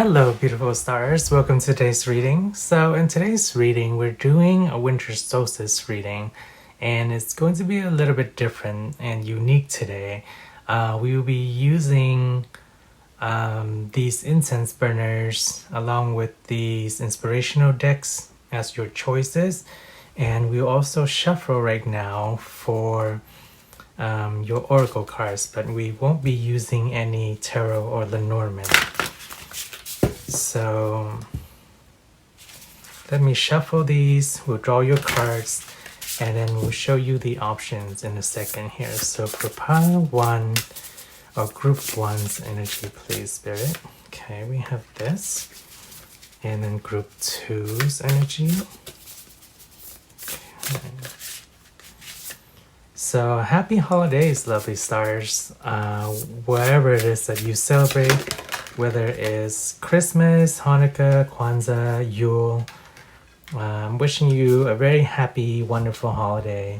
Hello, beautiful stars. Welcome to today's reading. So in today's reading, we're doing a winter solstice reading, and it's going to be a little bit different and unique today. We will be using these incense burners along with these inspirational decks as your choices, and we'll also shuffle right now for your oracle cards, but we won't be using any tarot or Lenormand. So let me shuffle these, we'll draw your cards, and then we'll show you the options in a second here. So for pile 1 or group 1's energy, please, Spirit. Okay, we have this. And then group 2's energy. Okay. So happy holidays, lovely stars. Wherever it is that you celebrate, whether it's Christmas, Hanukkah, Kwanzaa, Yule. I'm wishing you a very happy, wonderful holiday.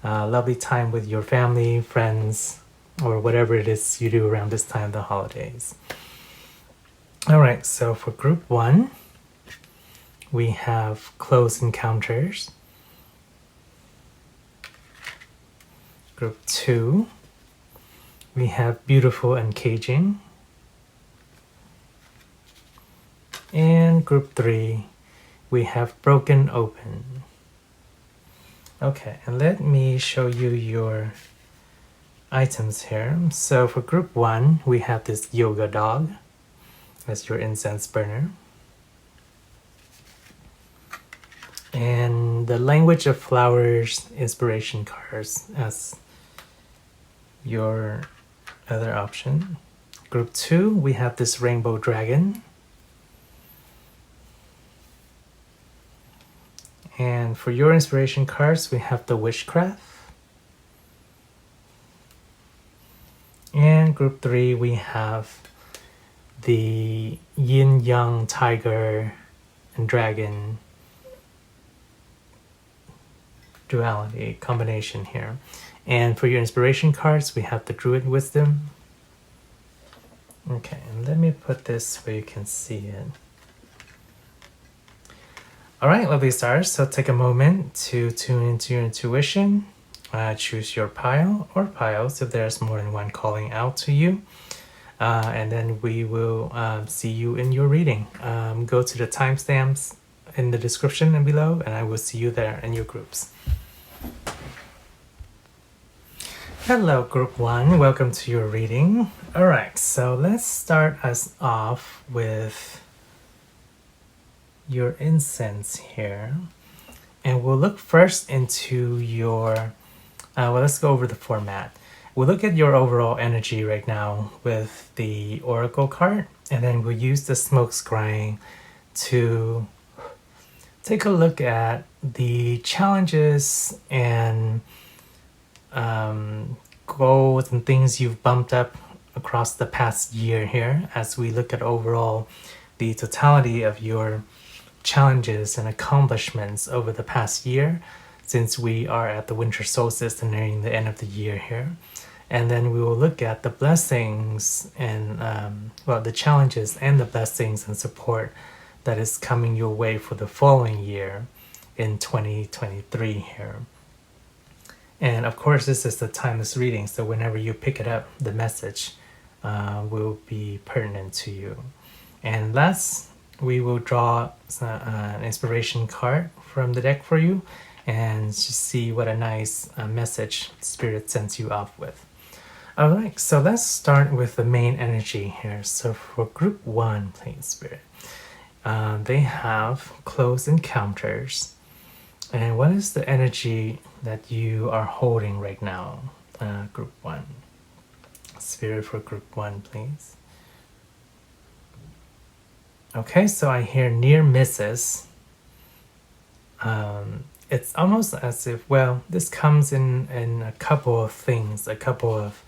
Lovely time with your family, friends, or whatever it is you do around this time of the holidays. Alright, so for group 1, we have close encounters. Group 2, we have beautiful and caging. And group 3, we have broken open. Okay, and let me show you your items here. So for group 1, we have this yoga dog as your incense burner. And the language of flowers inspiration cards as your other option. Group 2, we have this rainbow dragon. And for your inspiration cards, we have the Wishcraft. And group 3, we have the yin-yang tiger and dragon duality combination here. And for your inspiration cards, we have the Druid wisdom. Okay, and let me put this where you can see it. Alright, lovely stars, so take a moment to tune into your intuition. Choose your pile or piles if there's more than one calling out to you. And then we will see you in your reading. Go to the timestamps in the description and below, and I will see you there in your groups. Hello, group 1. Welcome to your reading. Alright, so let's start us off with your incense here, and we'll look first into your well, let's go over the format. We'll look at your overall energy right now with the oracle card, and then we'll use the smoke scrying to take a look at the challenges and goals and things you've bumped up across the past year here, as we look at overall the totality of your challenges and accomplishments over the past year, since we are at the winter solstice and nearing the end of the year here. And then we will look at the blessings and well, the challenges and the blessings and support that is coming your way for the following year in 2023 here. And of course, this is the timeless reading, so whenever you pick it up, the message will be pertinent to you. And last, we will draw an inspiration card from the deck for you and just see what a nice message Spirit sends you off with. Alright, so let's start with the main energy here. So for group 1, please, Spirit. They have close encounters. And what is the energy that you are holding right now, group 1? Spirit for group 1, please. Okay, so I hear near misses. It's almost as if, well, this comes in a couple of things, a couple of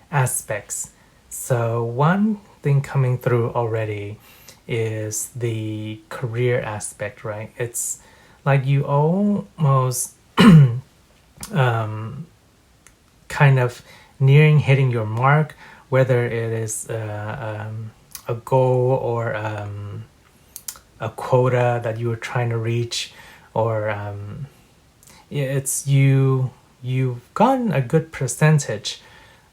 aspects. So one thing coming through already is the career aspect, right? It's like you almost kind of nearing hitting your mark, whether it is a goal or a quota that you were trying to reach, or it's you've gotten a good percentage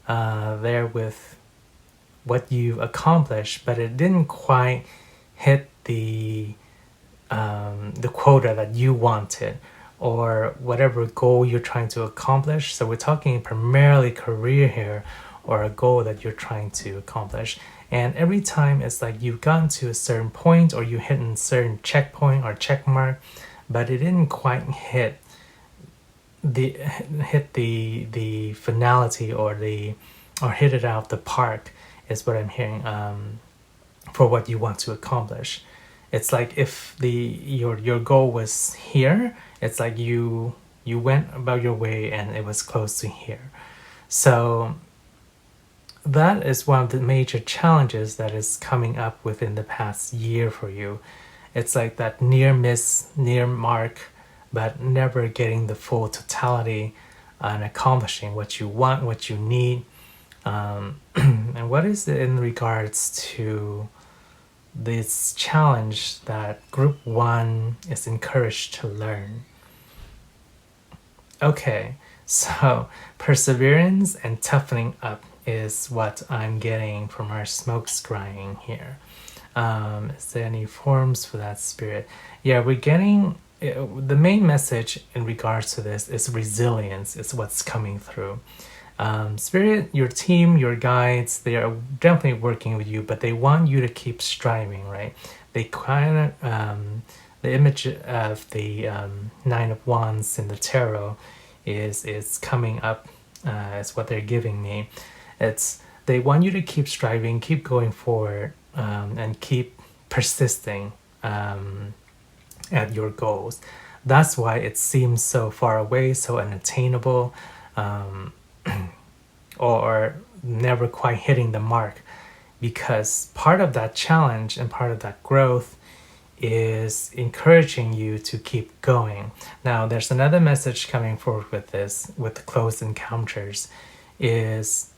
there with what you've accomplished, but it didn't quite hit the quota that you wanted, or whatever goal you're trying to accomplish. So we're talking primarily career here, or a goal that you're trying to accomplish. And every time it's like you've gotten to a certain point, or you hit a certain checkpoint or check mark, but it didn't quite hit the finality, or hit it out the park, is what I'm hearing, for what you want to accomplish. It's like if your goal was here, it's like you went about your way and it was close to here. So that is one of the major challenges that is coming up within the past year for you. It's like that near miss, near mark, but never getting the full totality and accomplishing what you want, what you need. And what is it in regards to this challenge that group 1 is encouraged to learn? Okay, so perseverance and toughening up is what I'm getting from our smoke scrying here. Is there any forms for that, Spirit? Yeah, we're getting the main message in regards to this is resilience is what's coming through. Spirit, your team, your guides, they are definitely working with you, but they want you to keep striving, right? They kind of, the image of the Nine of Wands in the tarot is coming up as what they're giving me. They want you to keep striving, keep going forward, and keep persisting at your goals. That's why it seems so far away, so unattainable, or never quite hitting the mark, because part of that challenge and part of that growth is encouraging you to keep going. Now, there's another message coming forward with this, with the close encounters, is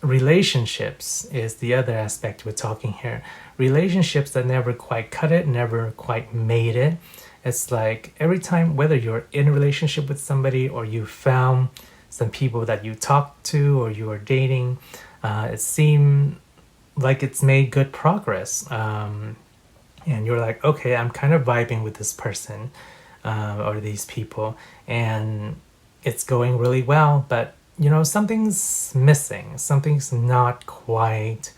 relationships is the other aspect we're talking here. Relationships that never quite cut it, never quite made it. It's like every time, whether you're in a relationship with somebody, or you found some people that you talked to, or you are dating, it seemed like it's made good progress. And you're like, okay, I'm kind of vibing with this person or these people, and it's going really well, but you know, something's missing. Something's not quite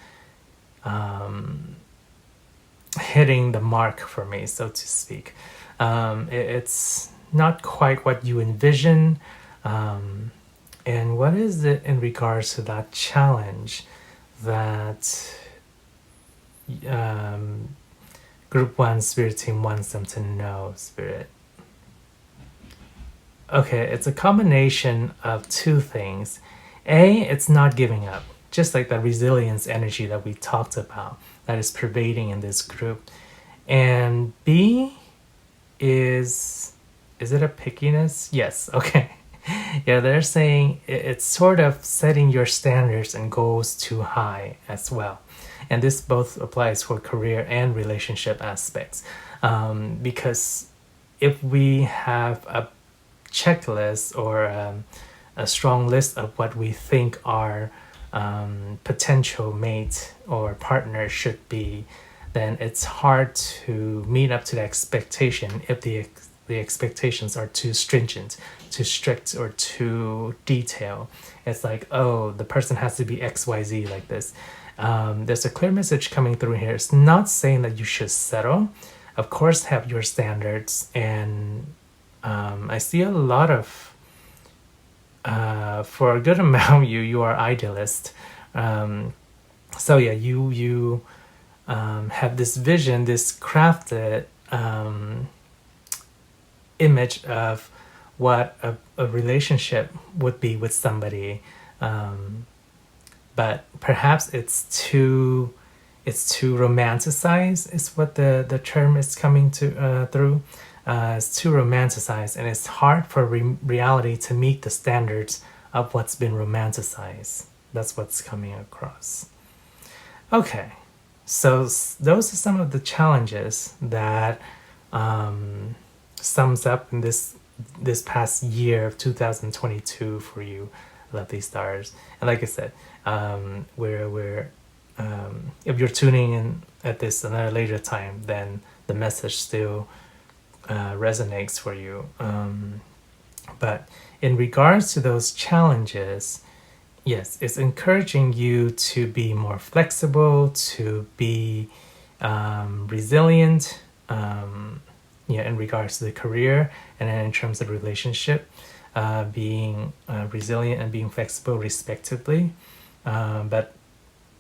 hitting the mark for me, so to speak. It's not quite what you envision. And what is it in regards to that challenge that Group 1 Spirit Team wants them to know, Spirit? Okay, it's a combination of two things. A, it's not giving up, just like that resilience energy that we talked about that is pervading in this group. And B is it a pickiness? Yes, okay. Yeah, they're saying it's sort of setting your standards and goals too high as well. And this both applies for career and relationship aspects. Because if we have a checklist or a strong list of what we think our potential mate or partner should be, then it's hard to meet up to the expectation if the expectations are too stringent, too strict, or too detailed. It's like, oh, the person has to be XYZ like this. There's a clear message coming through here. It's not saying that you should settle. Of course, have your standards, and I see a lot of, for a good amount, you are idealist. So yeah, you have this vision, this crafted image of what a relationship would be with somebody, but perhaps it's too romanticized is what the term is coming to through. It's too romanticized, and it's hard for reality to meet the standards of what's been romanticized. That's what's coming across. Okay, So those are some of the challenges that sums up in this past year of 2022 for you, lovely stars. And like I said, we're if you're tuning in at this another later time, then the message still resonates for you. But in regards to those challenges, yes, it's encouraging you to be more flexible, to be resilient, in regards to the career, and then in terms of relationship, being resilient and being flexible respectively. But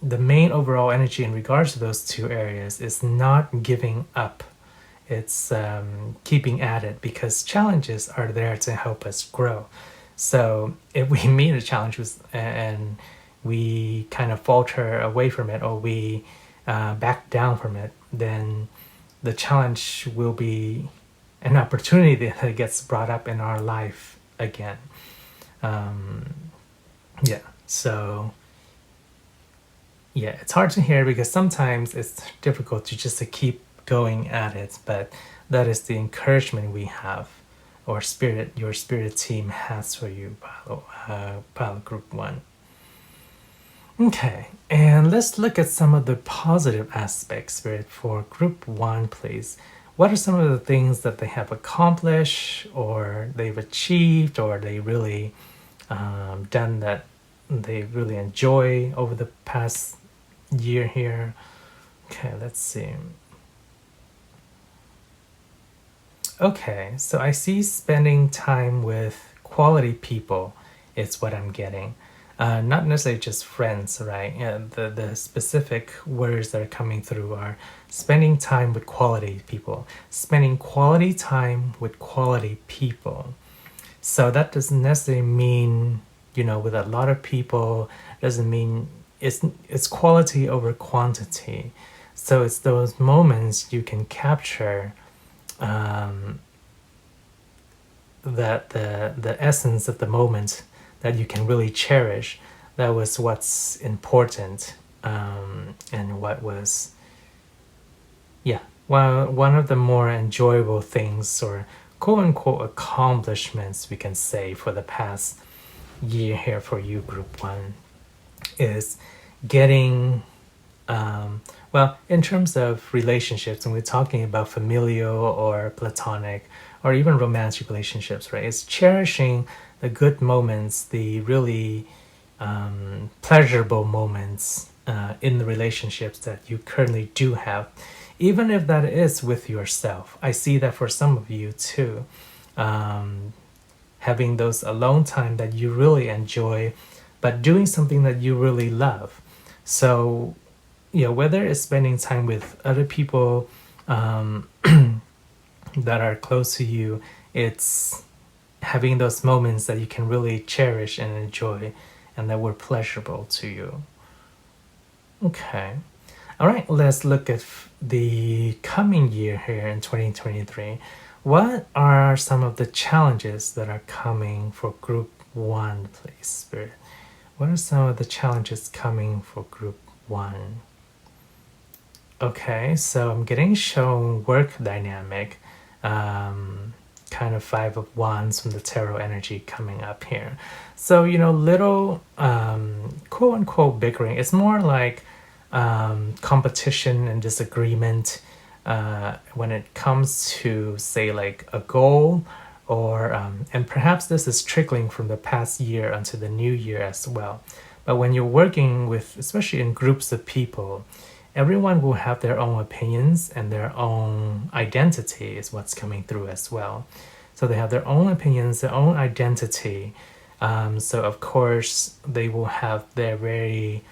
the main overall energy in regards to those two areas is not giving up. It's keeping at it, because challenges are there to help us grow. So if we meet a challenge and we kind of falter away from it, or we back down from it, then the challenge will be an opportunity that gets brought up in our life again. So it's hard to hear, because sometimes it's difficult to keep going at it, but that is the encouragement we have, or your spirit team has for you, Pile Group 1. Okay, and let's look at some of the positive aspects, Spirit, for Group 1, please. What are some of the things that they have accomplished, or they've achieved, or they really done that they really enjoy over the past year here? Okay, let's see. Okay, so I see spending time with quality people is what I'm getting. Not necessarily just friends, right? The specific words that are coming through are spending time with quality people, spending quality time with quality people. So that doesn't necessarily mean, with a lot of people, doesn't mean it's quality over quantity. So it's those moments you can capture that the essence of the moment that you can really cherish. That was what's important, and what was one of the more enjoyable things, or quote-unquote accomplishments we can say, for the past year here for you, Group 1, is getting in terms of relationships, and we're talking about familial or platonic or even romantic relationships, right? It's cherishing the good moments, the really pleasurable moments in the relationships that you currently do have, even if that is with yourself. I see that for some of you too, having those alone time that you really enjoy, but doing something that you really love. So whether it's spending time with other people that are close to you, it's having those moments that you can really cherish and enjoy, and that were pleasurable to you. Okay. All right, let's look at the coming year here in 2023. What are some of the challenges that are coming for Group 1, please, Spirit? What are some of the challenges coming for Group 1? Okay, so I'm getting shown work dynamic, kind of 5 of Wands from the tarot energy coming up here. So, little quote-unquote bickering. It's more like competition and disagreement when it comes to, say, like a goal, or and perhaps this is trickling from the past year onto the new year as well. But when you're working with, especially in groups of people, everyone will have their own opinions, and their own identity is what's coming through as well. So they have their own opinions, their own identity. So of course they will have their very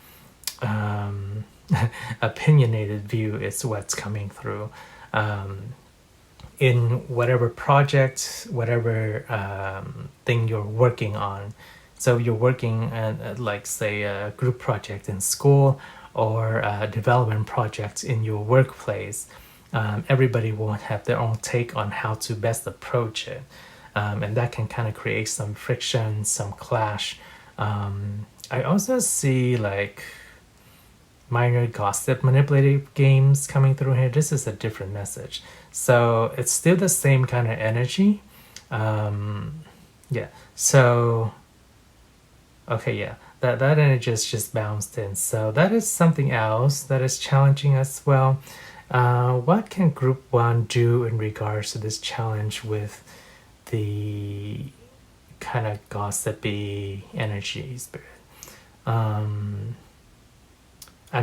opinionated view is what's coming through in whatever project, whatever thing you're working on. So you're working at like, say, a group project in school, or a development project in your workplace. Everybody will have their own take on how to best approach it. And that can kind of create some friction, some clash. I also see like minor gossip manipulative games coming through here. This is a different message. So it's still the same kind of energy. Yeah. So, okay, yeah. That energy is just bounced in. So that is something else that is challenging as well. What can group 1 do in regards to this challenge with the kind of gossipy energy spirit? I'm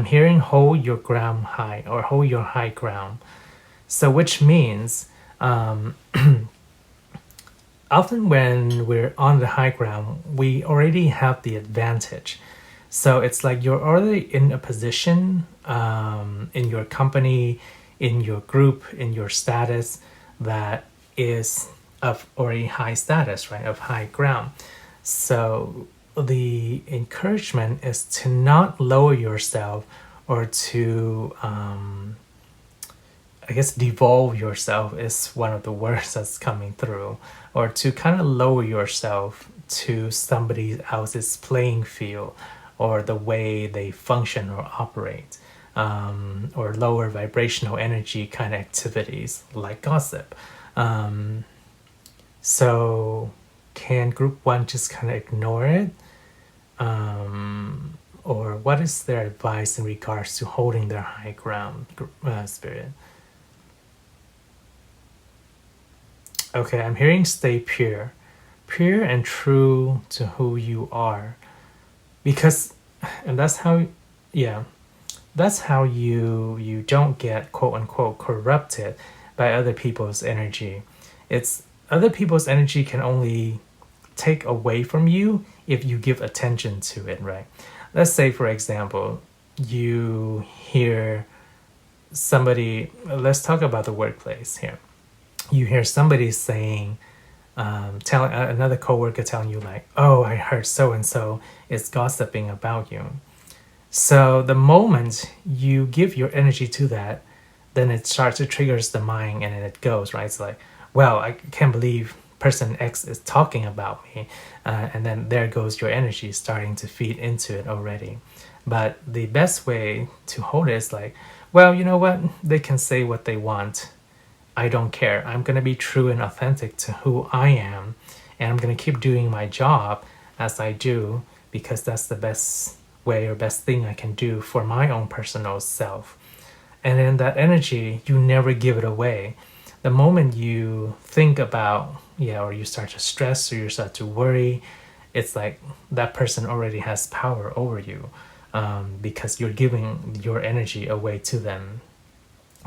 hearing hold your ground high, or hold your high ground. So which means often when we're on the high ground, we already have the advantage. So it's like you're already in a position in your company, in your group, in your status that is of already high status, right? Of high ground. So the encouragement is to not lower yourself or to I guess devolve yourself is one of the words that's coming through, or to kind of lower yourself to somebody else's playing field or the way they function or operate, or lower vibrational energy kind of activities like gossip. So can group 1 just kind of ignore it? Or what is their advice in regards to holding their high ground, spirit? Okay, I'm hearing stay pure and true to who you are, because, and that's how, yeah, that's how you don't get quote unquote corrupted by other people's energy. It's other people's energy can only take away from you if you give attention to it, right? Let's say, for example, you hear somebody, let's talk about the workplace here. You hear somebody saying, telling another coworker telling you like, oh, I heard so and so is gossiping about you. So the moment you give your energy to that, then it starts to triggers the mind, and then it goes, right? It's like, well, I can't believe person X is talking about me, and then there goes your energy starting to feed into it already. But the best way to hold it is like, well, you know what? They can say what they want. I don't care. I'm going to be true and authentic to who I am, and I'm going to keep doing my job as I do, because that's the best way or best thing I can do for my own personal self. And in that energy, you never give it away. The moment you think about, or you start to stress or you start to worry, it's like that person already has power over you, because you're giving your energy away to them.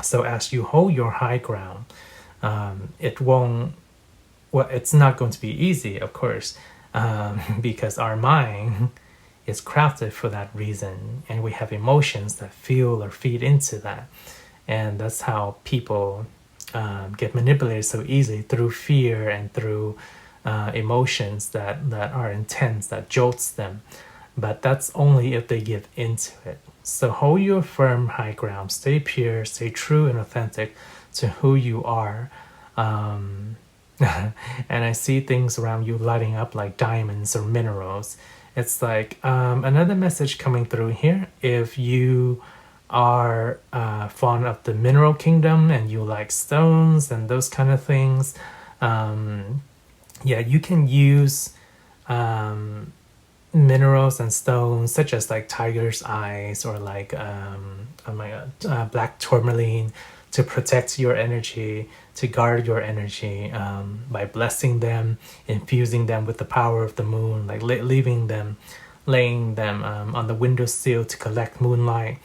So as you hold your high ground, it's not going to be easy, of course, because our mind is crafted for that reason, and we have emotions that feel or feed into that. And that's how people get manipulated so easily, through fear and through emotions that are intense, that jolts them. But that's only if they give into it. So hold your firm high ground, stay pure, stay true and authentic to who you are. And I see things around you lighting up like diamonds or minerals. It's like another message coming through here. If you are fond of the mineral kingdom and you like stones and those kind of things, you can use minerals and stones such as like tiger's eyes, or like black tourmaline, to protect your energy, to guard your energy, by blessing them, infusing them with the power of the moon, like laying them on the windowsill to collect moonlight,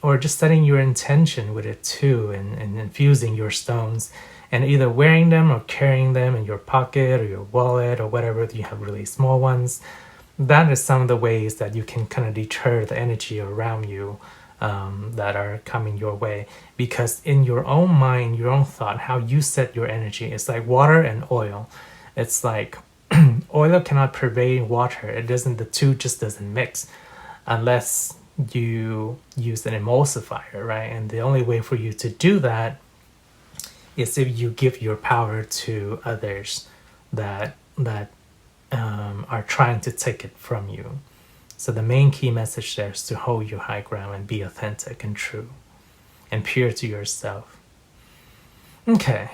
or just setting your intention with it too, and infusing your stones, and either wearing them or carrying them in your pocket or your wallet or whatever, if you have really small ones. That is some of the ways that you can kind of deter the energy around you that are coming your way. Because in your own mind, your own thought, how you set your energy, it's like water and oil. It's like oil cannot pervade water. The two just doesn't mix unless you use an emulsifier, right? And the only way for you to do that is if you give your power to others that are trying to take it from you. So the main key message there is to hold your high ground and be authentic and true and pure to yourself. Okay,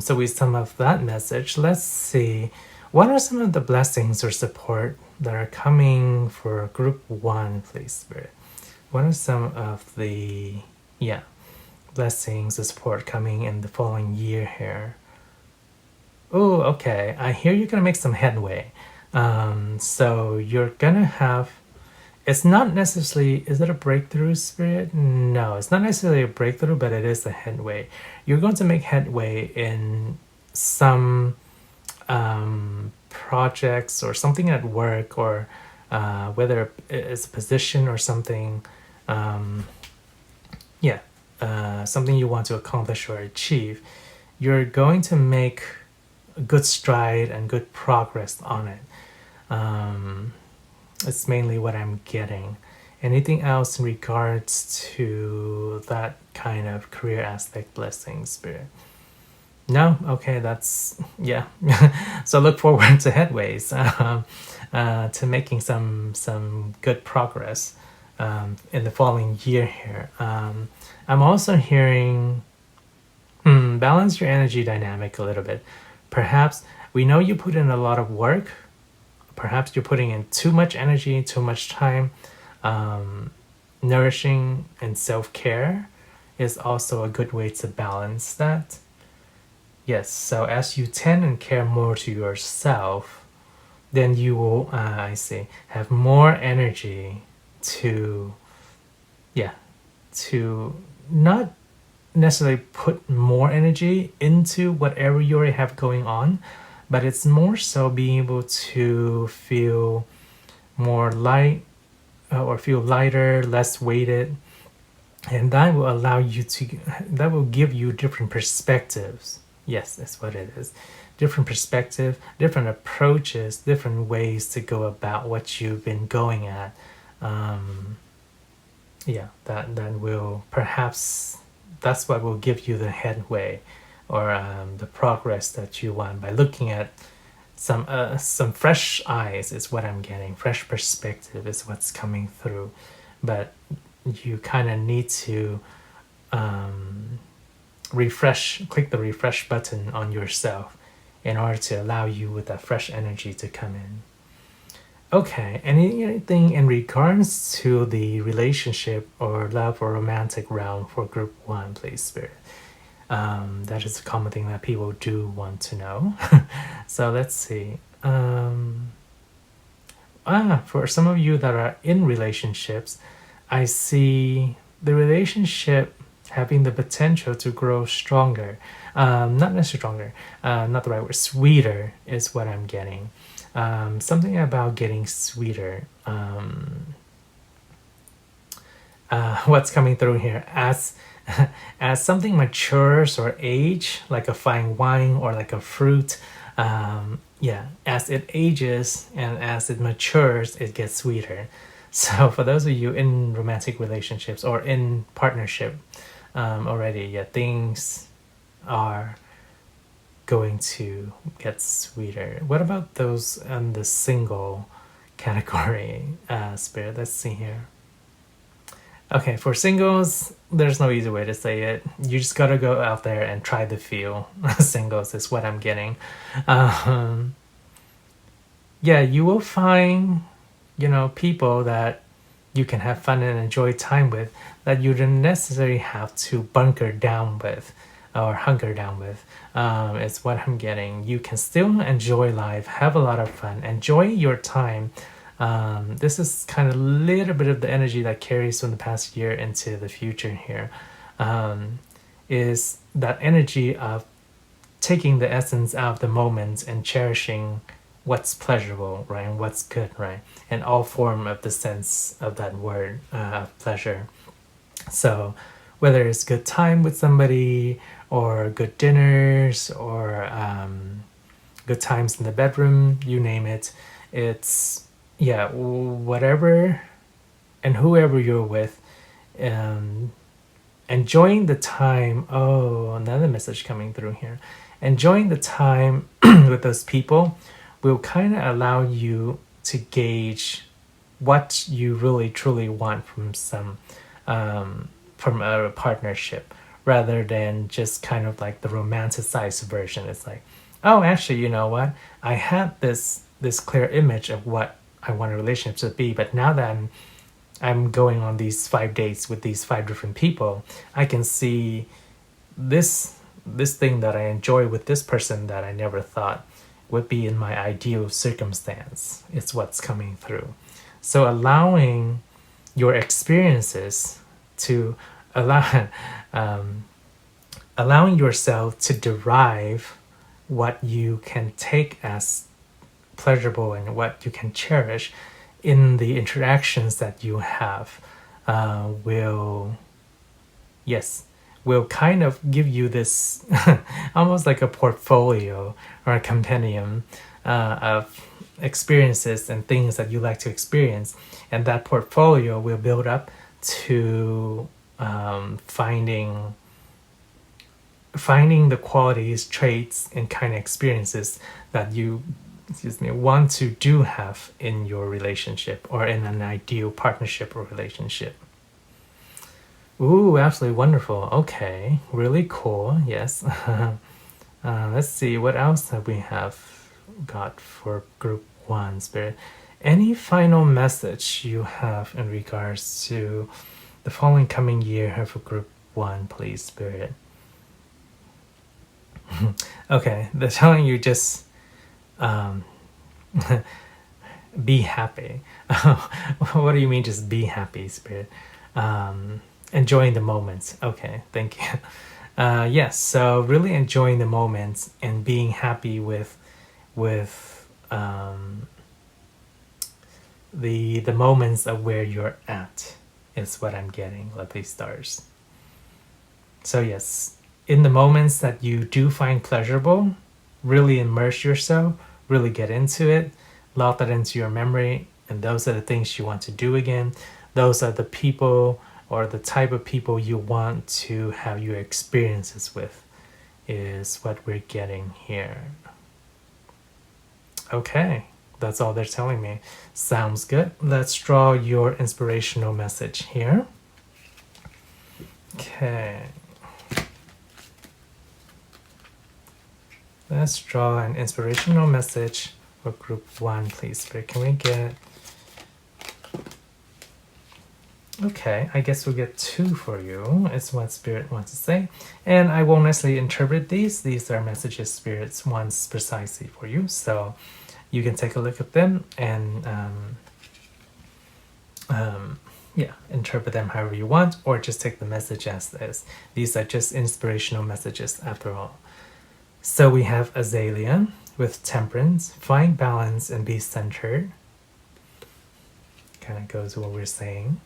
so with some of that message, let's see. What are some of the blessings or support that are coming for group 1, please, Spirit? What are some of the, blessings or support coming in the following year here? Oh, okay. I hear you're going to make some headway. So you're going to have, it's not necessarily, is it a breakthrough, Spirit? No, it's not necessarily a breakthrough, but it is a headway. You're going to make headway in some projects or something at work, or whether it's a position or something, something you want to accomplish or achieve. You're going to make a good stride and good progress on it. It's mainly what I'm getting. Anything else in regards to that kind of career aspect blessing, Spirit? No? Okay, that's, So look forward to headways, to making some good progress in the following year here. I'm also hearing, balance your energy dynamic a little bit. Perhaps, we know you put in a lot of work. Perhaps you're putting in too much energy, too much time. Nourishing and self-care is also a good way to balance that. Yes, so as you tend and care more to yourself, then you will, have more energy to not necessarily put more energy into whatever you already have going on, but it's more so being able to feel more light, or feel lighter, less weighted, and that will allow you to, that will give you different perspectives. Yes, that's what it is. Different perspective, different approaches, different ways to go about what you've been going at. That will perhaps, that's what will give you the headway, or the progress that you want, by looking at some fresh eyes is what I'm getting. Fresh perspective is what's coming through, but you kind of need to click the refresh button on yourself in order to allow you with that fresh energy to come in. Okay, anything in regards to the relationship or love or romantic realm for group 1, please, Spirit? That is a common thing that people do want to know. So let's see. For some of you that are in relationships, I see the relationship having the potential to grow stronger. Not necessarily stronger, not the right word. Sweeter is what I'm getting. Something about getting sweeter. What's coming through here? As something matures or age, like a fine wine or like a fruit, as it ages and as it matures, it gets sweeter. So for those of you in romantic relationships or in partnership already, things are going to get sweeter. What about those in the single category, Spirit? Let's see here. Okay, for singles, there's no easy way to say it. You just gotta go out there and try to feel. Singles is what I'm getting. You will find, people that you can have fun and enjoy time with, that you don't necessarily have to bunker down with or hunker down with. It's what I'm getting. You can still enjoy life, have a lot of fun, enjoy your time. This is kind of a little bit of the energy that carries from the past year into the future here. Is that energy of taking the essence out of the moment and cherishing what's pleasurable, right, and what's good, right, and all form of the sense of that word, pleasure. So whether it's good time with somebody, or good dinners, or good times in the bedroom, you name it, it's whatever and whoever you're with, enjoying the time. Oh, another message coming through here. Enjoying the time with those people will kind of allow you to gauge what you really truly want from a partnership, rather than just kind of like the romanticized version. It's like, oh, actually, you know what? I had this clear image of what I want a relationship to be, but now that I'm going on these 5 dates with these 5 different people, I can see this thing that I enjoy with this person that I never thought would be in my ideal circumstance. It's what's coming through. So allowing your experiences to allowing yourself to derive what you can take as pleasurable and what you can cherish in the interactions that you have will kind of give you this almost like a portfolio or a compendium of experiences and things that you like to experience, and that portfolio will build up to finding the qualities, traits, and kind of experiences that you want to do have in your relationship or in an ideal partnership or relationship. Ooh, absolutely wonderful. Okay, really cool. Yes. Let's see, what else have we got for group 1, Spirit? Any final message you have in regards to the following coming year here for group 1, please, Spirit? Okay, they're telling you just be happy. What do you mean just be happy, Spirit? Enjoying the moments. Okay, thank you. Yes, so really enjoying the moments and being happy with the moments of where you're at is what I'm getting, lovely stars. So yes, in the moments that you do find pleasurable, really immerse yourself, really get into it, lock that into your memory, and those are the things you want to do again. Those are the people or the type of people you want to have your experiences with, is what we're getting here. Okay, that's all they're telling me. Sounds good. Let's draw your inspirational message here. Okay. Let's draw an inspirational message for group 1, please. Spirit, can we get... Okay, I guess we'll get 2 for you. It's what Spirit wants to say. And I won't necessarily interpret these. These are messages Spirit wants precisely for you. So you can take a look at them and interpret them however you want, or just take the message as is. These are just inspirational messages after all. So we have Azalea with Temperance, find balance and be centered. Kind of goes with what we're saying.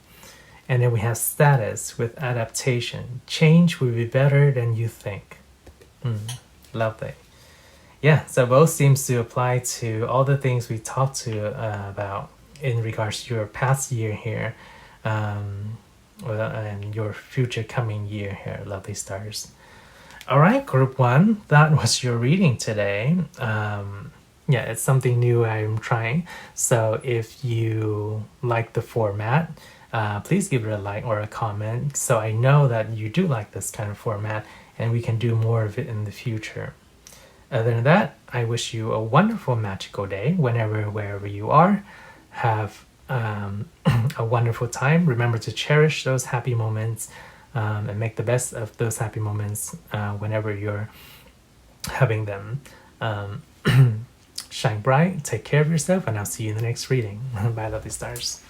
And then we have Status with Adaptation, change will be better than you think. Lovely. Yeah, so both seems to apply to all the things we talked about in regards to your past year here, and your future coming year here, lovely stars. All right, group 1, that was your reading today. Yeah, it's something new I'm trying. So if you like the format, please give it a like or a comment so I know that you do like this kind of format and we can do more of it in the future. Other than that, I wish you a wonderful magical day wherever you are. Have a wonderful time. Remember to cherish those happy moments and make the best of those happy moments whenever you're having them. Shine bright, take care of yourself, and I'll see you in the next reading. Bye, lovely stars.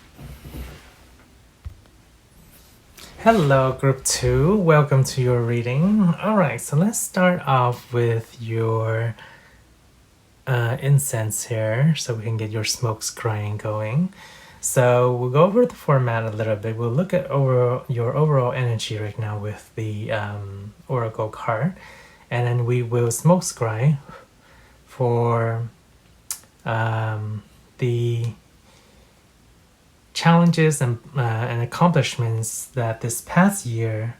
Hello, group 2. Welcome to your reading. Alright, so let's start off with your incense here so we can get your smoke scrying going. So we'll go over the format a little bit. We'll look at your overall energy right now with the Oracle card, and then we will smoke scry for the challenges and accomplishments that this past year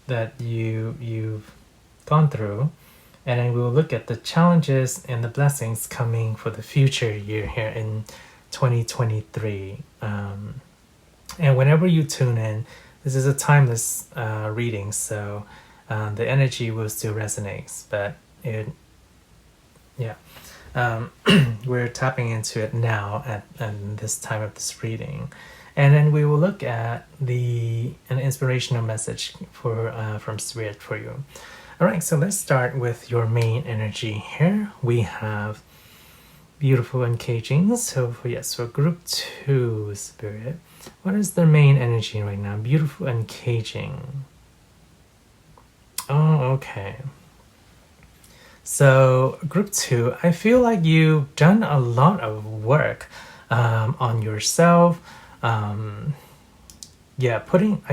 that you've gone through, and then we'll look at the challenges and the blessings coming for the future year here in 2023. And whenever you tune in, this is a timeless reading, so the energy will still resonate, but we're tapping into it now at this time of this reading. And then we will look at an inspirational message from Spirit for you. All right, so let's start with your main energy here. We have beautiful encaging. So for group 2 Spirit, what is the main energy right now? Beautiful encaging. Oh, okay. So group 2, I feel like you've done a lot of work on yourself. I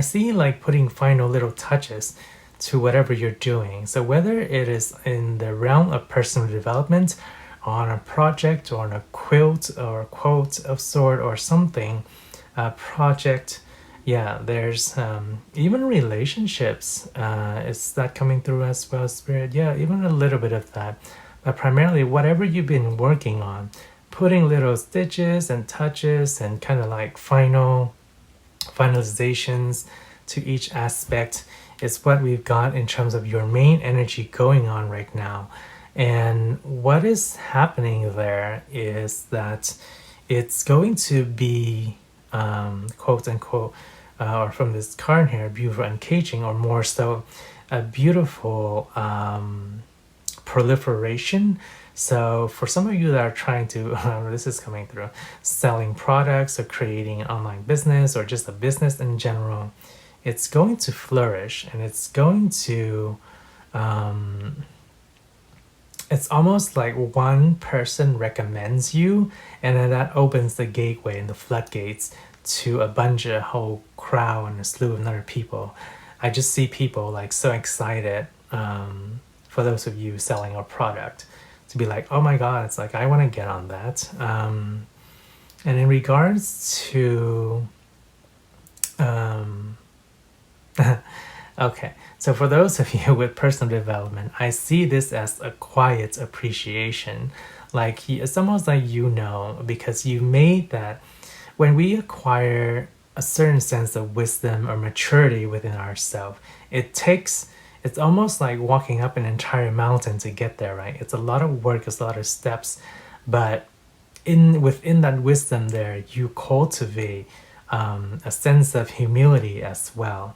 see like putting final little touches to whatever you're doing. So whether it is in the realm of personal development, on a project, or on a quilt or a quote of sort or something, project, there's even relationships. Is that coming through as well, Spirit? Yeah, even a little bit of that. But primarily whatever you've been working on, putting little stitches and touches and kind of like finalizations to each aspect is what we've got in terms of your main energy going on right now. And what is happening there is that it's going to be quote unquote, or from this card here, beautiful encaging, or more so a beautiful proliferation. So for some of you that are trying to, this is coming through, selling products or creating an online business or just a business in general, it's going to flourish, and it's going to, it's almost like one person recommends you, and then that opens the gateway and the floodgates to a whole crowd and a slew of other people. I just see people like so excited, for those of you selling a product, to be like, oh my god, it's like I want to get on that. And in regards to okay, so for those of you with personal development, I see this as a quiet appreciation. Like it's almost like, because you made that. When we acquire a certain sense of wisdom or maturity within ourselves, it's almost like walking up an entire mountain to get there, right? It's a lot of work, it's a lot of steps, but within that wisdom there, you cultivate a sense of humility as well,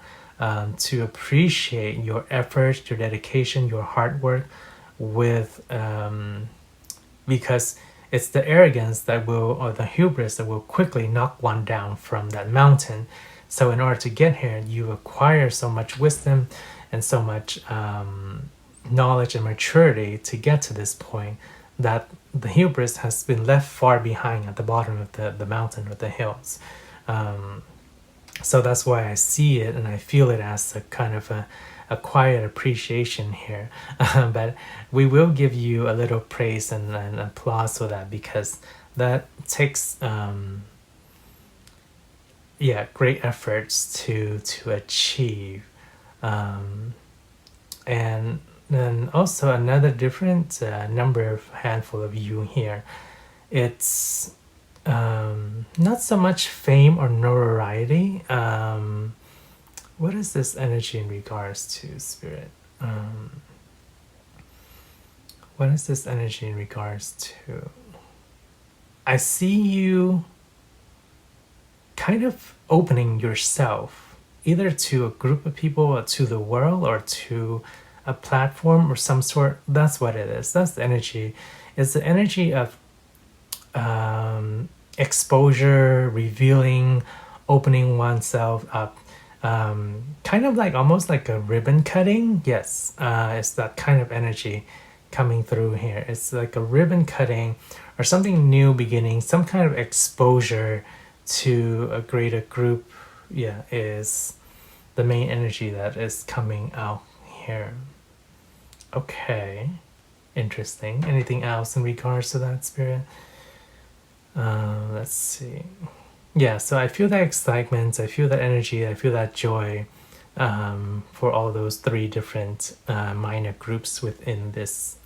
to appreciate your efforts, your dedication, your hard work because it's the arrogance or the hubris that will quickly knock one down from that mountain. So in order to get here, you acquire so much wisdom and so much knowledge and maturity to get to this point, that the hubris has been left far behind at the bottom of the mountain or the hills. So that's why I see it and I feel it as a kind of a quiet appreciation here. But we will give you a little praise and applause for that, because that takes great efforts to achieve. And then also another different handful of you here. It's not so much fame or notoriety. What is this energy in regards to, Spirit? What is this energy in regards to? I see you kind of opening yourself, either to a group of people or to the world or to a platform or some sort. That's what it is. That's the energy. It's the energy of exposure, revealing, opening oneself up. Kind of like almost like a ribbon cutting. Yes, it's that kind of energy coming through here. It's like a ribbon cutting or something new beginning, some kind of exposure to a greater group. Is the main energy that is coming out here. Okay, interesting. Anything else in regards to that, Spirit? Let's see. So I feel that excitement, I feel that energy, I feel that joy for all those 3 different minor groups within this,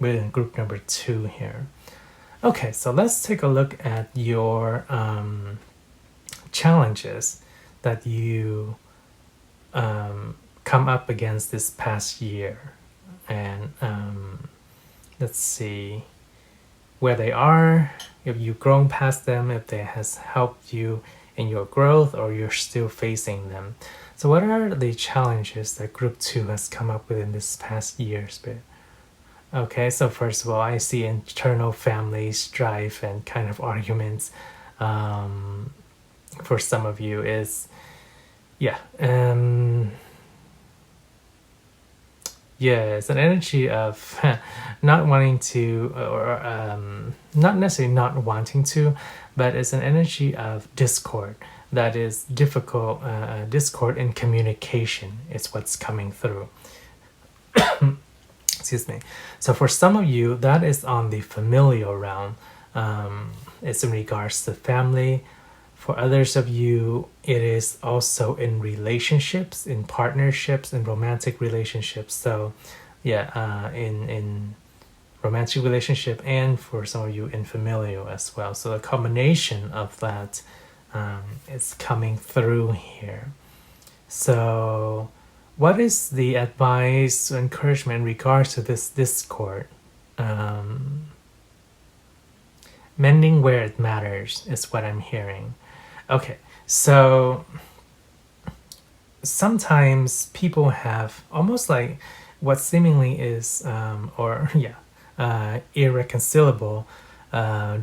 within group number 2 here. Okay, so let's take a look at your challenges that you come up against this past year, and let's see where they are, if you've grown past them, if they has helped you in your growth, or you're still facing them. So what are the challenges that group 2 has come up with in this past year, Spirit? Okay, so first of all, I see internal family strife and kind of arguments. For some of you is, yeah, yeah, it's an energy of not wanting to, or not necessarily not wanting to, but it's an energy of discord that is difficult. Discord in communication is what's coming through. Excuse me. So for some of you, that is on the familial realm. It's in regards to family. For others of you, it is also in relationships, in partnerships, in romantic relationships. So yeah, in romantic relationship, and for some of you in familial as well. So a combination of that is coming through here. So what is the advice or encouragement in regards to this discord? Mending where it matters is what I'm hearing. Okay, so sometimes people have almost like what seemingly is, irreconcilable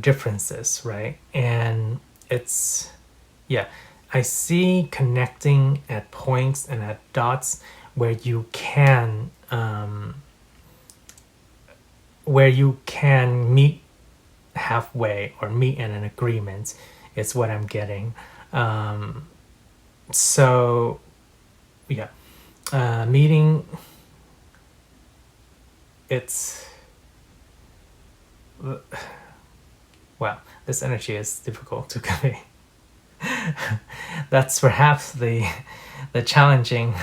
differences, right? And it's, yeah, I see connecting at points and at dots where you can meet halfway or meet in an agreement is what I'm getting. So yeah, meeting, it's, wow, this energy is difficult to convey. That's perhaps the challenging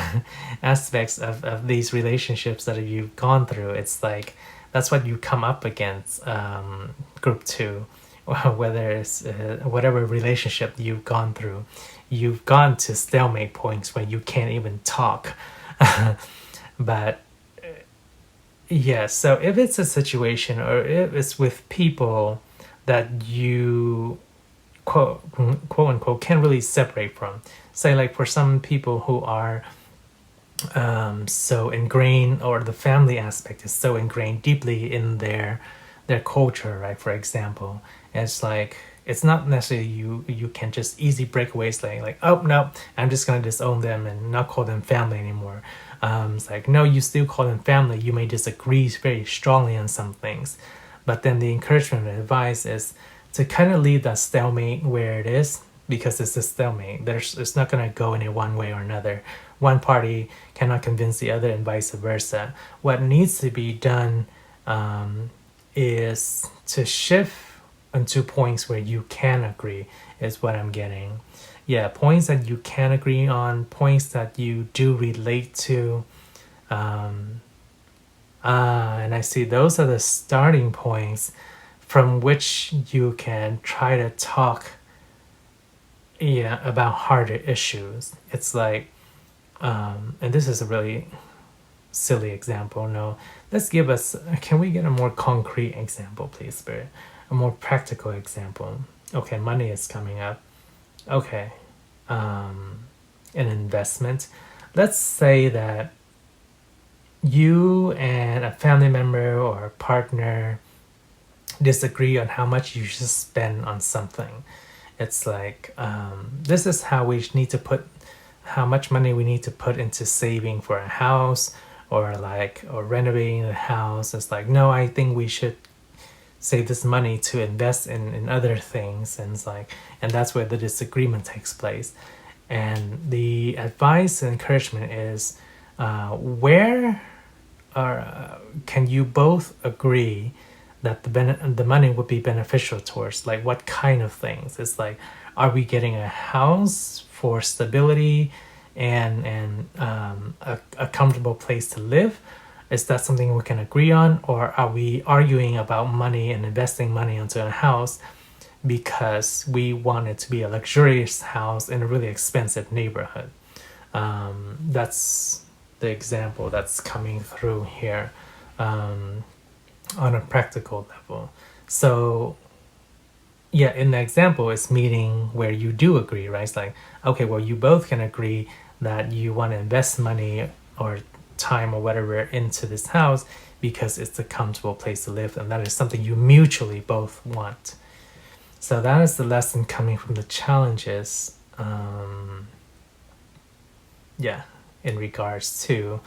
aspects of these relationships that you've gone through. It's like that's what you come up against, group 2, whether it's whatever relationship you've gone through. You've gone to stalemate points where you can't even talk. But yeah, so if it's a situation, or if it's with people that you quote unquote can't really separate from, say like for some people who are so ingrained, or the family aspect is so ingrained deeply in their culture, right? For example, it's like it's not necessarily you can just easy breakaways, like oh no, I'm just gonna disown them and not call them family anymore. It's like no, you still call them family. You may disagree very strongly on some things, but then the encouragement and advice is to kind of leave that stalemate where it is, because it's a stalemate. It's not going to go in one way or another. One party cannot convince the other and vice versa. What needs to be done is to shift into points where you can agree, is what I'm getting. Yeah, points that you can agree on, points that you do relate to. And I see those are the starting points from which you can try to talk about harder issues. It's like, and this is a really silly example. No, can we get a more concrete example, please, Spirit? A more practical example. Okay, money is coming up. Okay, an investment. Let's say that you and a family member or a partner disagree on how much you should spend on something. It's like, this is how we need to put, how much money we need to put into saving for a house, or renovating the house. It's like, no, I think we should save this money to invest in other things. And it's like, and that's where the disagreement takes place. And the advice and encouragement is, where can you both agree that the money would be beneficial towards, like what kind of things? It's like, are we getting a house for stability and a comfortable place to live? Is that something we can agree on, or are we arguing about money and investing money into a house because we want it to be a luxurious house in a really expensive neighborhood? That's the example that's coming through here on a practical level. So yeah, in the example, it's meeting where you do agree, right? It's like, okay, well, you both can agree that you want to invest money or time or whatever into this house because it's a comfortable place to live, and that is something you mutually both want. So that is the lesson coming from the challenges, in regards to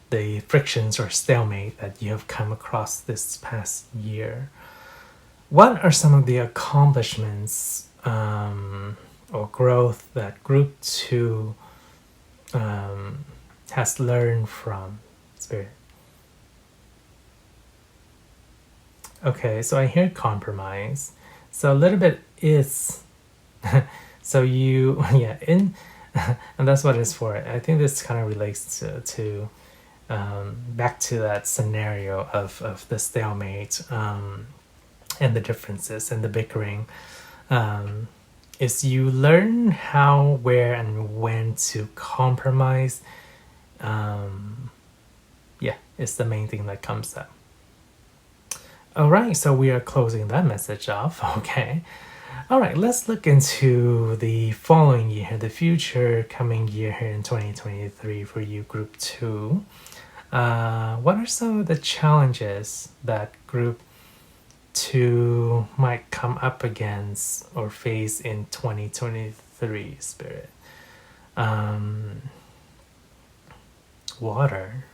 the frictions or stalemate that you have come across this past year. What are some of the accomplishments or growth that Group 2 has learned from Spirit? Okay, so I hear compromise. So a little bit is so you and that's what it's for. I think this kind of relates to back to that scenario of the stalemate and the differences and the bickering. Is you learn how, where, and when to compromise. It's the main thing that comes up. All right, so we are closing that message off. Okay. All right, let's look into the following year, the future coming year here in 2023 for you, Group 2. What are some of the challenges that Group 2 might come up against or face in 2023, Spirit? Water.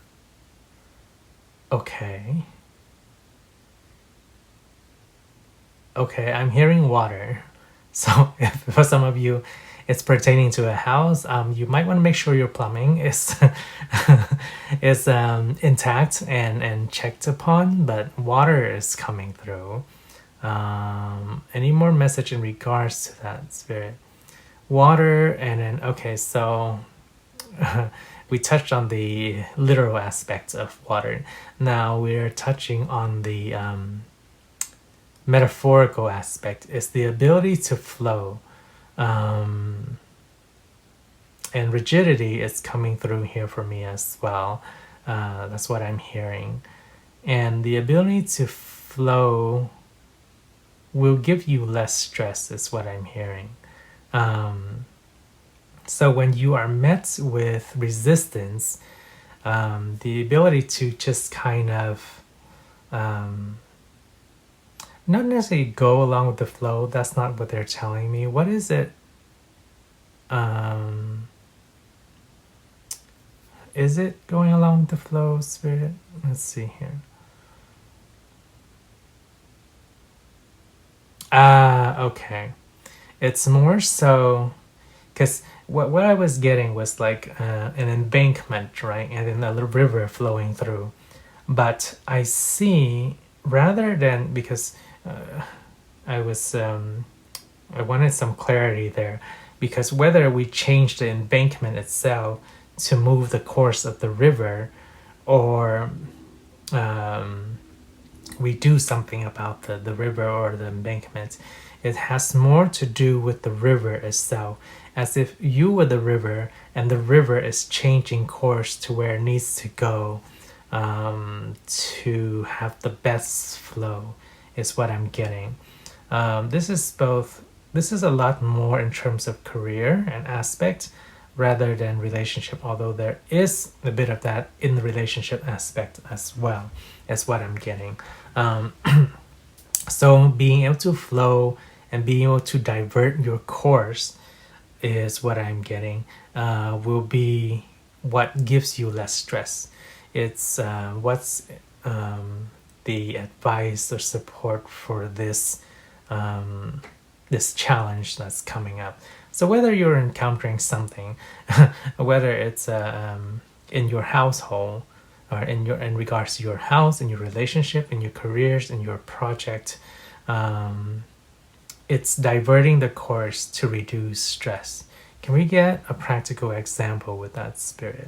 Okay, I'm hearing water. So if for some of you it's pertaining to a house, you might want to make sure your plumbing is is intact and checked upon, but water is coming through. Any more message in regards to that, Spirit? Water, and then so we touched on the literal aspects of water. Now we're touching on the metaphorical aspect. Is the ability to flow, and rigidity is coming through here for me as well. That's what I'm hearing, and the ability to flow will give you less stress is what I'm hearing. So when you are met with resistance, the ability to just kind of not necessarily go along with the flow, that's not what they're telling me. What is it? Is it going along with the flow, Spirit? Let's see here. Okay. It's more so because what I was getting was like an embankment, right? And then a little river flowing through. But I see, rather than, because I wanted some clarity there, because whether we change the embankment itself to move the course of the river, or we do something about the river or the embankment, it has more to do with the river itself, as if you were the river and the river is changing course to where it needs to go to have the best flow, is what I'm getting. This is a lot more in terms of career and aspect rather than relationship, although there is a bit of that in the relationship aspect as well, is what I'm getting. So being able to flow and being able to divert your course is what I'm getting, will be what gives you less stress. It's what's the advice or support for this this challenge that's coming up. So whether you're encountering something, whether it's in your household, or in regards to your house, in your relationship, in your careers, in your project, it's diverting the course to reduce stress. Can we get a practical example with that, Spirit?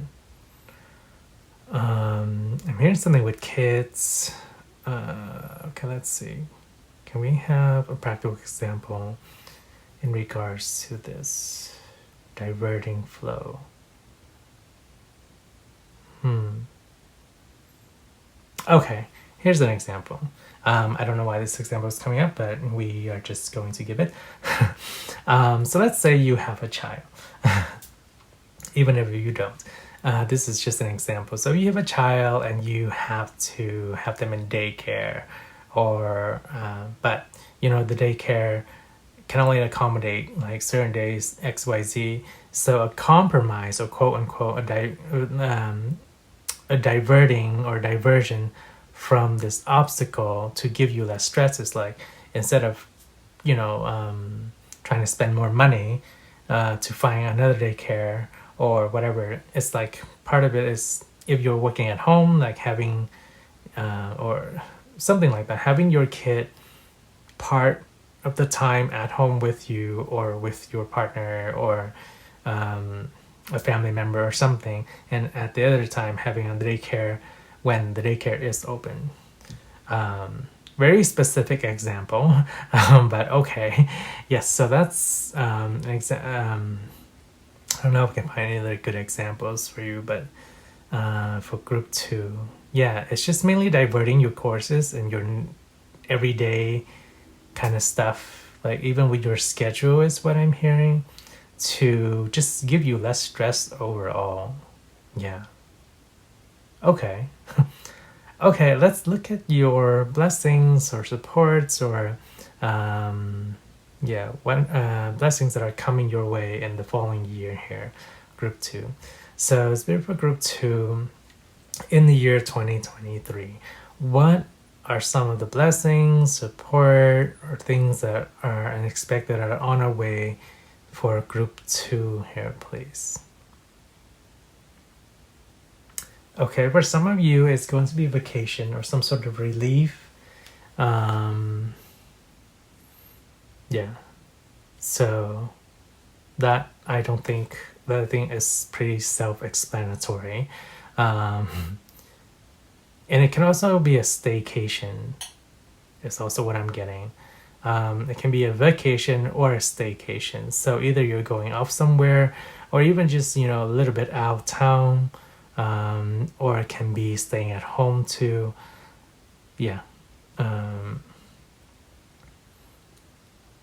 I'm hearing something with kids. Okay, let's see. Can we have a practical example in regards to this diverting flow? Okay, here's an example. I don't know why this example is coming up, but we are just going to give it. So let's say you have a child, even if you don't. This is just an example. So you have a child and you have to have them in daycare, or but the daycare can only accommodate like certain days XYZ. So a compromise, or quote unquote a diverting or diversion from this obstacle to give you less stress is like, instead of trying to spend more money to find another daycare or whatever, it's like part of it is, if you're working at home, like having or something like that, having your kid part of the time at home with you or with your partner or a family member or something, and at the other time having a daycare when the daycare is open. Very specific example, but okay. Yes, so that's I don't know if I can find any other good examples for you, but for group 2, yeah, it's just mainly diverting your courses and your everyday kind of stuff, like even with your schedule is what I'm hearing, to just give you less stress overall. Yeah. Okay. Okay, let's look at your blessings or supports or blessings that are coming your way in the following year here, group 2. So Spirit for group 2 in the year 2023. What are some of the blessings, support, or things that are unexpected that are on our way for group 2 here, please? Okay, for some of you, it's going to be vacation or some sort of relief. Yeah. So that I think is pretty self-explanatory. And it can also be a staycation. It's also what I'm getting. It can be a vacation or a staycation. So either you're going off somewhere or even just, a little bit out of town. Or it can be staying at home too. Yeah.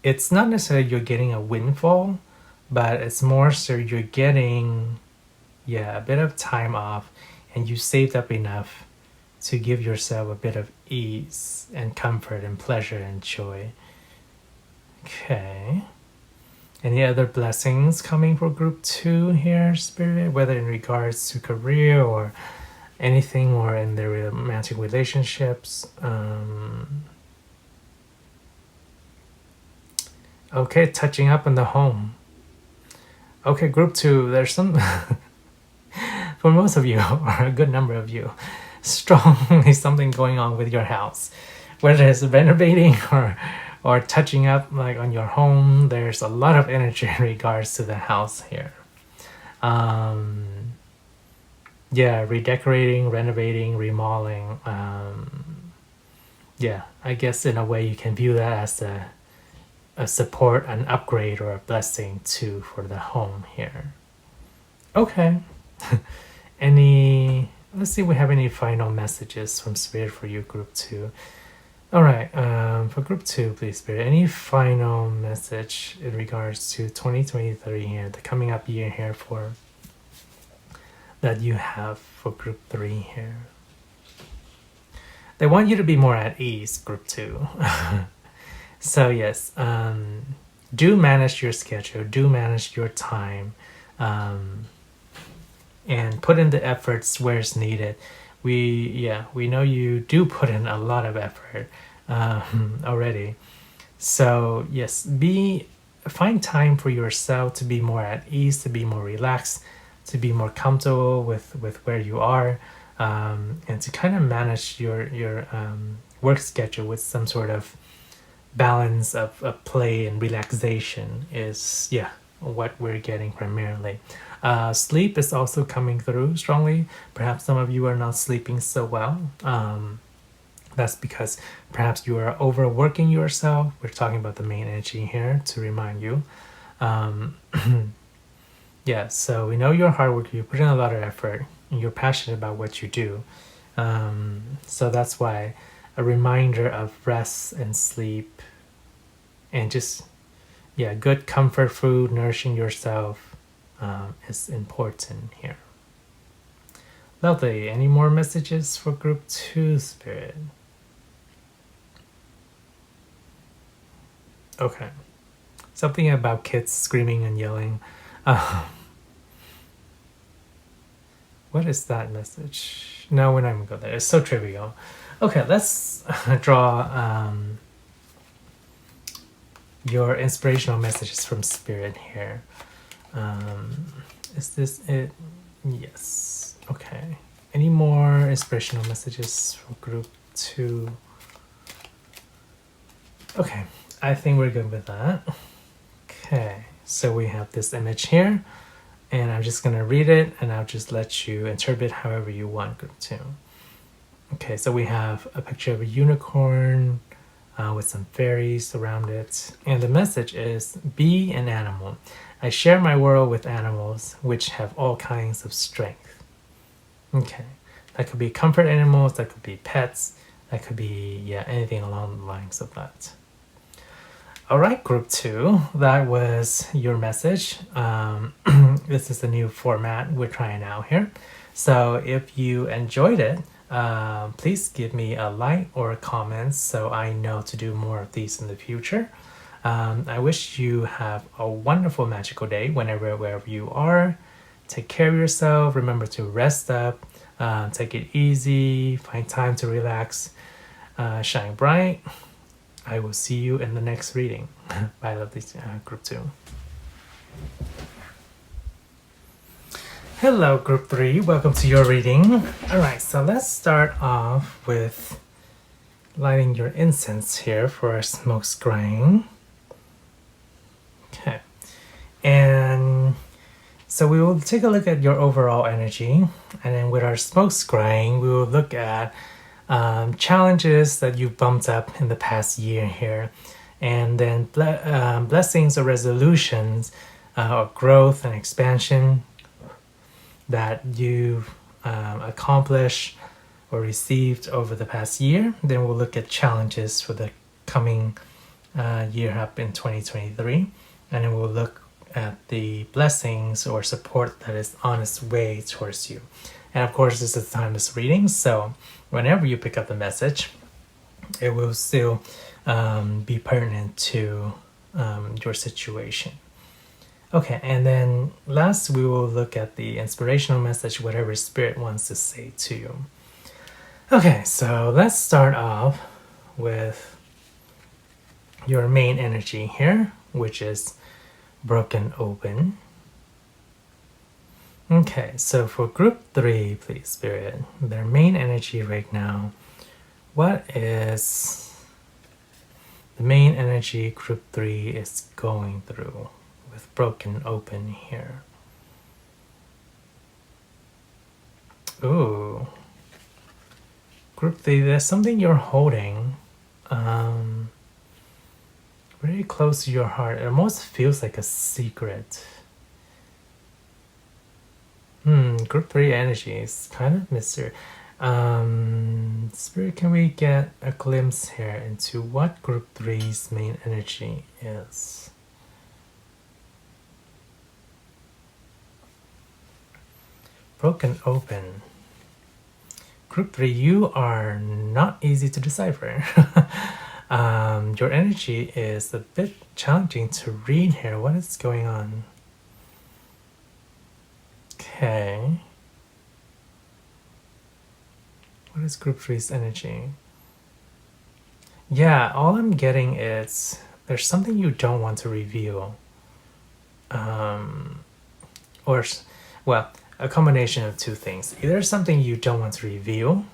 It's not necessarily you're getting a windfall, but it's more so you're getting, a bit of time off, and you saved up enough to give yourself a bit of ease and comfort and pleasure and joy. Okay. Any other blessings coming for group 2 here, Spirit, whether in regards to career or anything, or in their romantic relationships? Okay, touching up in the home. Okay, group 2, there's some, for most of you, or a good number of you, strongly something going on with your house. Whether it's renovating or touching up like on your home, there's a lot of energy in regards to the house here. Redecorating, renovating, remodeling. I guess in a way you can view that as a support, an upgrade, or a blessing too for the home here. Okay. Let's see if we have any final messages from Spirit for you, group 2. All right, for group 2, please, Spirit, any final message in regards to 2023 here, the coming up year here, for that you have for group 3 here? They want you to be more at ease, group 2. So yes, do manage your schedule, do manage your time, and put in the efforts where it's needed. We know you do put in a lot of effort already. So yes, find time for yourself to be more at ease, to be more relaxed, to be more comfortable with where you are, and to kind of manage your work schedule with some sort of balance of play and relaxation is what we're getting primarily. Sleep is also coming through strongly. Perhaps some of you are not sleeping so well. That's because perhaps you are overworking yourself. We're talking about the main energy here to remind you. Yeah, so we know you're hardworking, you put in a lot of effort, and you're passionate about what you do. So that's why a reminder of rest and sleep and just, yeah, good comfort food, nourishing yourself is important here. Lovely. Any more messages for group 2, Spirit? Okay. Something about kids screaming and yelling. What is that message? No, we're not even go there. It's so trivial. Okay, let's draw your inspirational messages from Spirit here. Is this it? Yes. Okay. Any more inspirational messages for group 2? Okay, I think we're good with that. Okay, so we have this image here, and I'm just gonna read it, and I'll just let you interpret however you want, group 2. Okay, so we have a picture of a unicorn with some fairies around it, and the message is, be an animal. I share my world with animals which have all kinds of strength. Okay, that could be comfort animals, that could be pets, that could be, yeah, anything along the lines of that. All right, group 2, that was your message. This is the new format we're trying out here. So if you enjoyed it, please give me a like or a comment so I know to do more of these in the future. I wish you have a wonderful magical day wherever you are. Take care of yourself. Remember to rest up. Take it easy. Find time to relax. Shine bright. I will see you in the next reading. Bye, lovely group 2. Hello, group 3. Welcome to your reading. All right, so let's start off with lighting your incense here for our smoke scrying. Okay, and so we will take a look at your overall energy, and then with our smoke scrying, we will look at challenges that you've bumped up in the past year here, and then blessings or resolutions or growth and expansion that you've accomplished or received over the past year. Then we'll look at challenges for the coming year up in 2023, and then we'll look at the blessings or support that is on its way towards you. And of course, this is timeless reading, so whenever you pick up the message, it will still be pertinent to your situation. Okay, and then last we will look at the inspirational message, whatever Spirit wants to say to you. Okay, so let's start off with your main energy here, which is broken open. Okay, so for group 3, please, Spirit, their main energy right now, what is the main energy group 3 is going through with broken open here? Ooh. Group 3, there's something you're holding very close to your heart. It almost feels like a secret. Group 3 energy is kind of mysterious. Spirit, can we get a glimpse here into what group 3's main energy is? Broken open. Group 3, you are not easy to decipher. Your energy is a bit challenging to read here. What is going on? Okay. What is group 3's energy? Yeah, all I'm getting is there's something you don't want to reveal. Well, a combination of two things. Either something you don't want to reveal,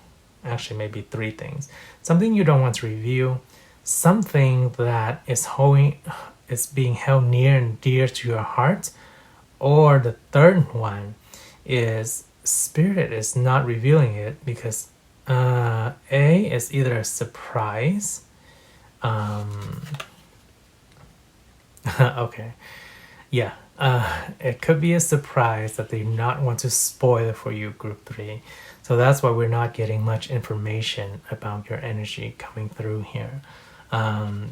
actually maybe 3 things. Something you don't want to reveal, something that is being held near and dear to your heart, Or the third one is Spirit is not revealing it because A is either a surprise. Okay. Yeah. It could be a surprise that they not want to spoil for you, group 3. So that's why we're not getting much information about your energy coming through here.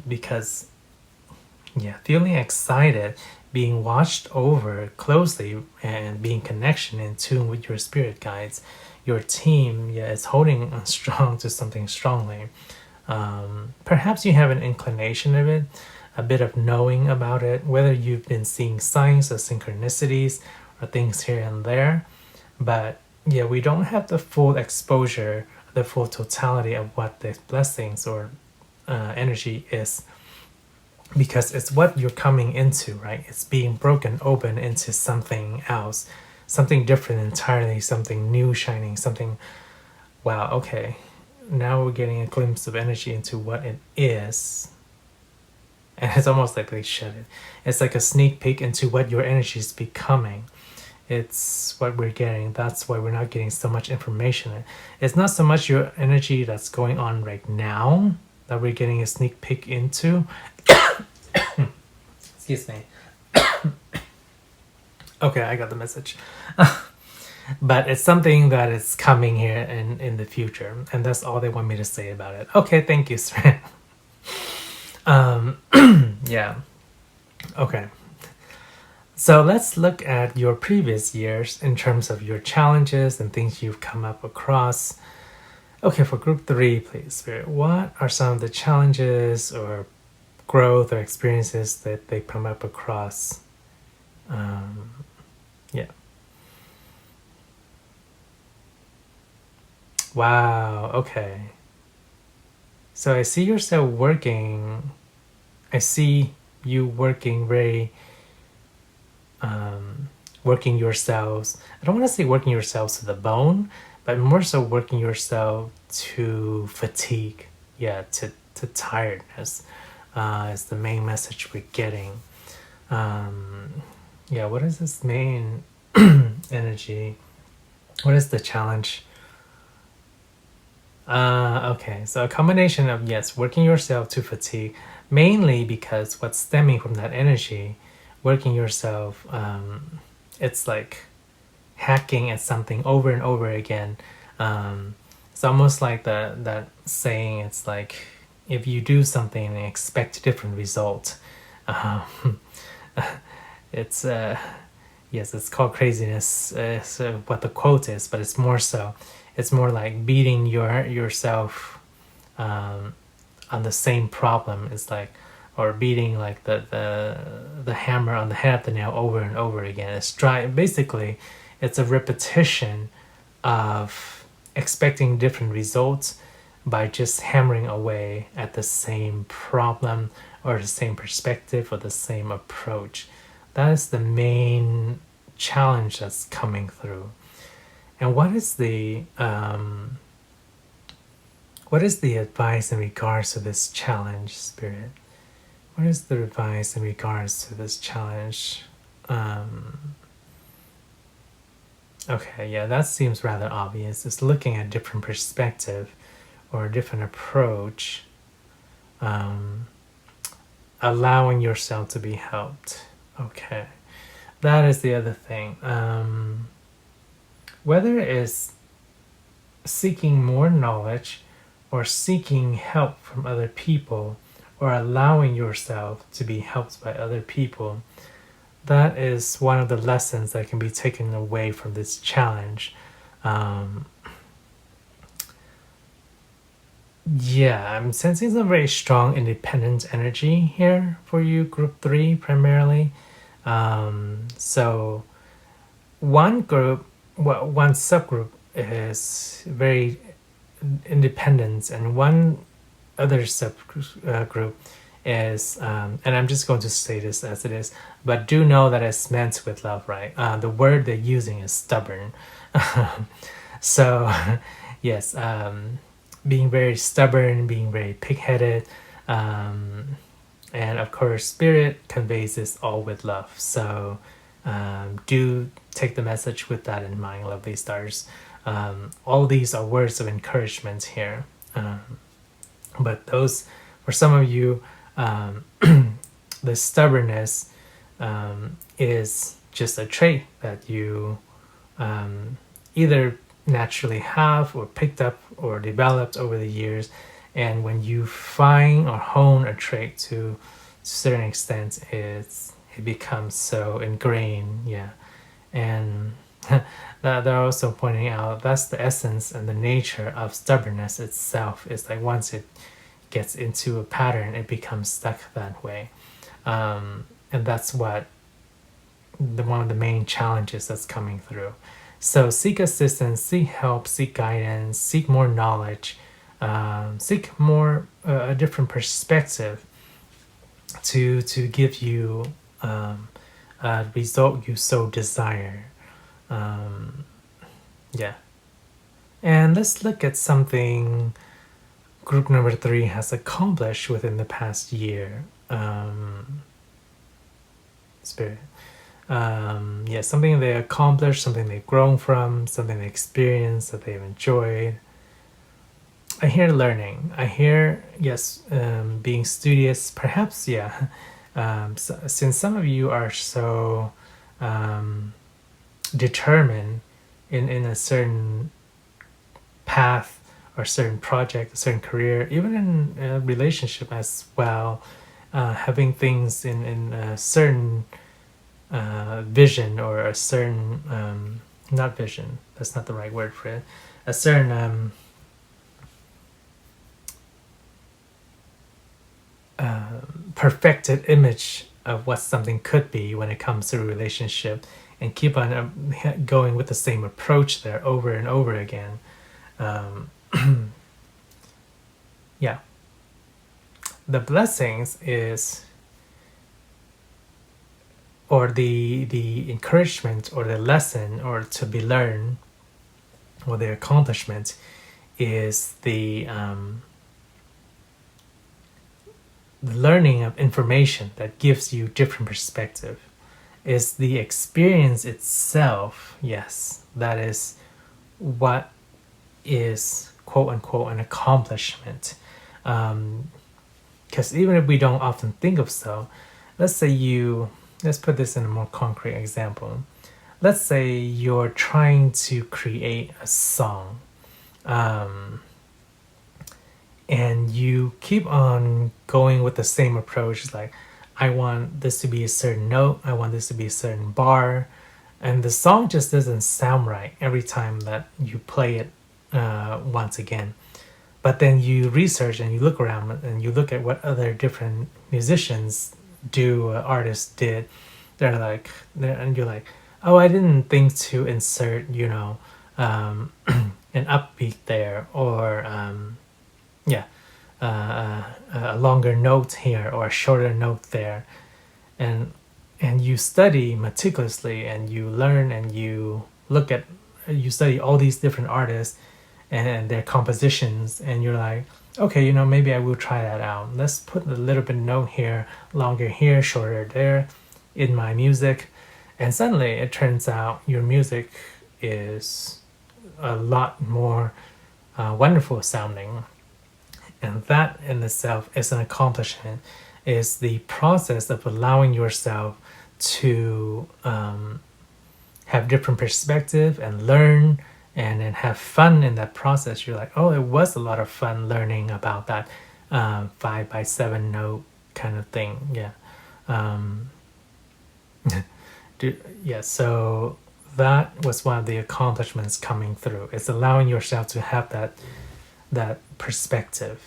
Because, yeah, feeling excited, being watched over closely, and being connection in tune with your spirit guides, your team, yeah, is holding on strong to something strongly. Perhaps you have an inclination of it, a bit of knowing about it, whether you've been seeing signs of synchronicities or things here and there. But yeah, we don't have the full exposure, the full totality of what the blessings or energy is, because it's what you're coming into, right? It's being broken open into something else, something different entirely, something new shining, something, wow, okay. Now we're getting a glimpse of energy into what it is. And it's almost like they shed it. It's like a sneak peek into what your energy is becoming. It's what we're getting. That's why we're not getting so much information. It's not so much your energy that's going on right now that we're getting a sneak peek into. Excuse me. Okay, I got the message. But it's something that is coming here in the future. And that's all they want me to say about it. Okay, thank you, Sren. Yeah. Okay. So let's look at your previous years in terms of your challenges and things you've come up across. Okay, for group 3, please, Spirit, what are some of the challenges or growth or experiences that they come up across? Yeah. Wow, okay. So I see yourself working. I see you working very, working yourselves. I don't want to say working yourselves to the bone, but more so working yourself to fatigue. Yeah, to tiredness is the main message we're getting. Yeah, what is this main energy? What is the challenge? Okay, so a combination of, yes, working yourself to fatigue, mainly because what's stemming from that energy, working yourself, it's like hacking at something over and over again. It's almost like that saying, it's like if you do something and expect a different result, it's yes, it's called craziness, what the quote is, but it's more so. It's more like beating yourself on the same problem. It's like, or beating like the hammer on the head of the nail over and over again. It's basically, it's a repetition of expecting different results by just hammering away at the same problem or the same perspective or the same approach. That is the main challenge that's coming through. And what is the advice in regards to this challenge, Spirit? What is the advice in regards to this challenge? Okay, yeah, that seems rather obvious. It's looking at a different perspective or a different approach, allowing yourself to be helped. Okay, that is the other thing. Whether it's seeking more knowledge or seeking help from other people or allowing yourself to be helped by other people, that is one of the lessons that can be taken away from this challenge. Yeah, I'm sensing some very strong independent energy here for you, group 3 primarily. So one subgroup is very independent, and one other subgroup is, and I'm just going to say this as it is, but do know that it's meant with love, right? The word they're using is stubborn. So, yes, being very stubborn, being very pig-headed, and of course, Spirit conveys this all with love. So, Do take the message with that in mind, lovely stars. All these are words of encouragement here. But those, for some of you, the stubbornness is just a trait that you either naturally have or picked up or developed over the years. And when you find or hone a trait to a certain extent, it becomes so ingrained. Yeah. And they're also pointing out that's the essence and the nature of stubbornness itself. It's like once it gets into a pattern, it becomes stuck that way. And that's what one of the main challenges that's coming through. So seek assistance, seek help, seek guidance, seek more knowledge, seek more a different perspective to give you a result you so desire. Yeah. And let's look at something group number 3 has accomplished within the past year. Spirit. Yeah, something they accomplished, something they've grown from, something they experienced that they've enjoyed. I hear learning. I hear, yes, being studious, perhaps, yeah. Since some of you are so determined in a certain path or a certain project, a certain career, even in a relationship as well, having things in a certain vision or a certain, not vision, that's not the right word for it, a certain perfected image of what something could be when it comes to a relationship, and keep on going with the same approach there over and over again. Yeah. The blessings is, or the encouragement or the lesson or to be learned or the accomplishment is the learning of information that gives you different perspective. Is the experience itself. Yes, that is what is quote unquote an accomplishment. Because even if we don't often think of so, let's put this in a more concrete example. Let's say you're trying to create a song, and you keep on going with the same approach. It's like, I want this to be a certain note, I want this to be a certain bar, and the song just doesn't sound right every time that you play it once again. But then you research and you look around and you look at what other different musicians do, artists did. And you're like, oh, I didn't think to insert, an upbeat there, or a longer note here or a shorter note there, and you study meticulously and you learn and you study all these different artists and their compositions, and you're like, okay, maybe I will try that out. Let's put a little bit note here, longer here, shorter there in my music. And suddenly it turns out your music is a lot more wonderful sounding. And that in itself is an accomplishment, is the process of allowing yourself to have different perspective and learn and then have fun in that process. You're like, oh, it was a lot of fun learning about that 5x7 note kind of thing. Yeah. So that was one of the accomplishments coming through. It's allowing yourself to have that perspective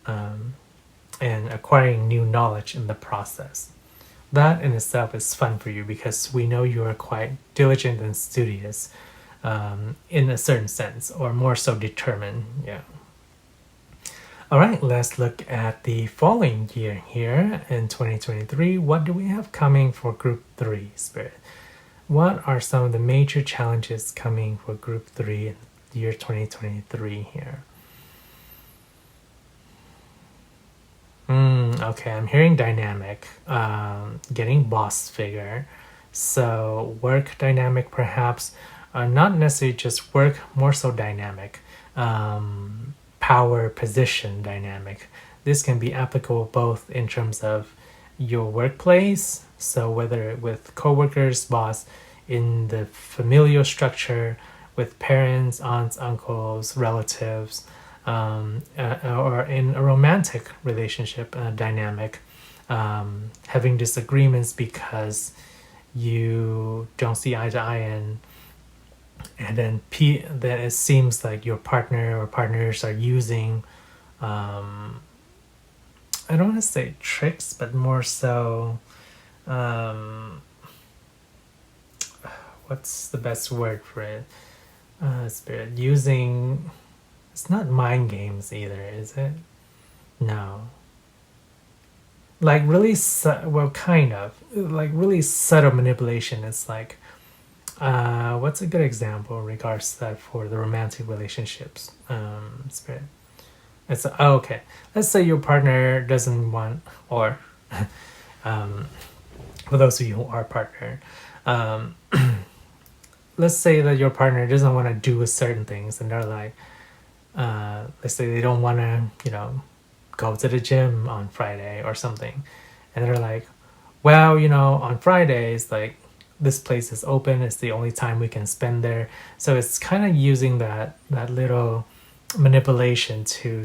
and acquiring new knowledge in the process. That in itself is fun for you because we know you are quite diligent and studious in a certain sense, or more so determined. Yeah. All right, let's look at the following year here in 2023. What do we have coming for Group 3, Spirit? What are some of the major challenges coming for Group 3 in the year 2023 here? Okay, I'm hearing dynamic, getting boss figure, So work dynamic perhaps, not necessarily just work, more so dynamic, power position dynamic. This can be applicable both in terms of your workplace, so whether with coworkers, boss, in the familial structure, with parents, aunts, uncles, relatives, or in a romantic relationship dynamic, having disagreements because you don't see eye to eye, and then then it seems like your partner or partners are using, I don't want to say tricks, but more so, what's the best word for it? Spirit using. It's not mind games either, is it? No. Like really, well, kind of like really subtle manipulation. It's like, what's a good example in regards to that for the romantic relationships? Spirit. It's okay. Let's say your partner doesn't want, or for those of you who are partner, let's say that your partner doesn't want to do certain things, and they're like, let's say they don't want to, go to the gym on Friday or something, and they're like, well, on Fridays, like this place is open. It's the only time we can spend there. So it's kind of using that little manipulation to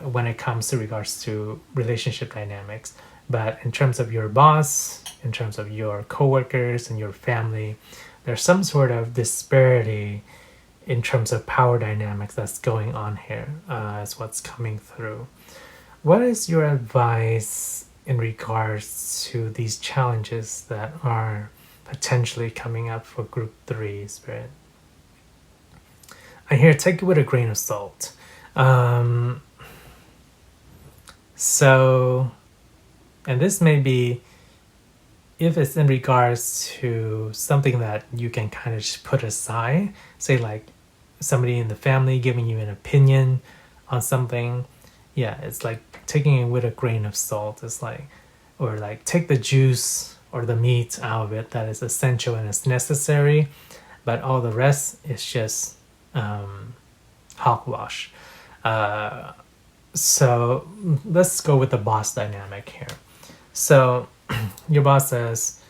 when it comes to regards to relationship dynamics. But in terms of your boss, in terms of your coworkers and your family, there's some sort of disparity in terms of power dynamics that's going on here, is what's coming through. What is your advice in regards to these challenges that are potentially coming up for group 3, Spirit? I hear take it with a grain of salt. So, and this may be, if it's in regards to something that you can kind of just put aside, say like somebody in the family giving you an opinion on something, yeah, it's like taking it with a grain of salt. It's like, or like take the juice or the meat out of it that is essential and is necessary, but all the rest is just hogwash. So let's go with the boss dynamic here. So your boss says,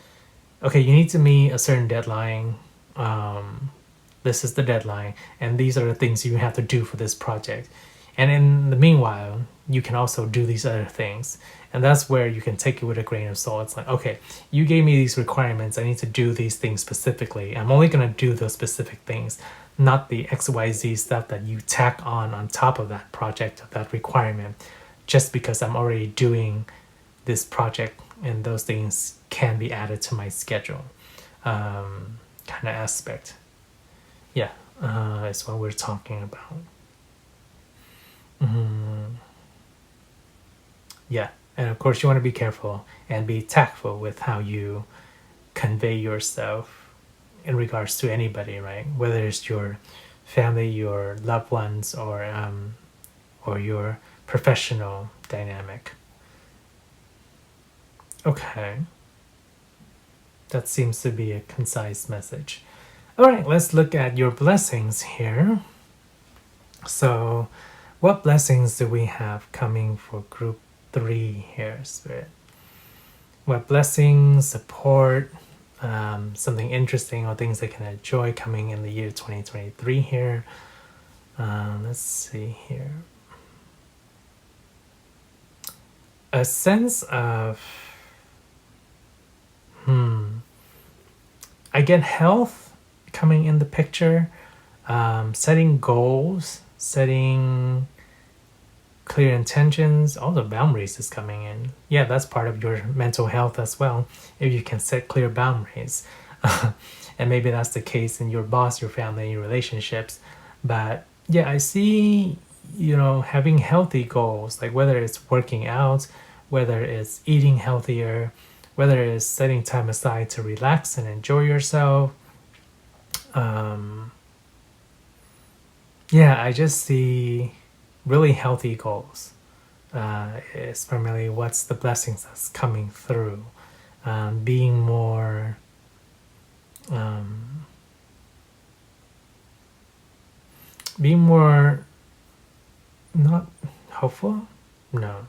okay, you need to meet a certain deadline. This is the deadline, and these are the things you have to do for this project. And in the meanwhile, you can also do these other things. And that's where you can take it with a grain of salt. It's like, okay, you gave me these requirements. I need to do these things specifically. I'm only going to do those specific things, not the XYZ stuff that you tack on top of that project, of that requirement, just because I'm already doing this project and those things can be added to my schedule, kind of aspect. Yeah, is what we're talking about. Yeah, and of course you want to be careful and be tactful with how you convey yourself in regards to anybody, right? Whether it's your family, your loved ones, or your professional dynamic. Okay. That seems to be a concise message. All right, let's look at your blessings here. So, what blessings do we have coming for group 3 here, Spirit? What blessings, support, something interesting or things they can enjoy coming in the year 2023 here? Let's see here. A sense of, I get health coming in the picture, setting goals, setting clear intentions, all the boundaries is coming in. Yeah, that's part of your mental health as well, if you can set clear boundaries. And maybe that's the case in your boss, your family, your relationships. But yeah, I see, having healthy goals, like whether it's working out, whether it's eating healthier, whether it's setting time aside to relax and enjoy yourself. Yeah, I just see really healthy goals. It's primarily what's the blessings that's coming through. being more not hopeful, no,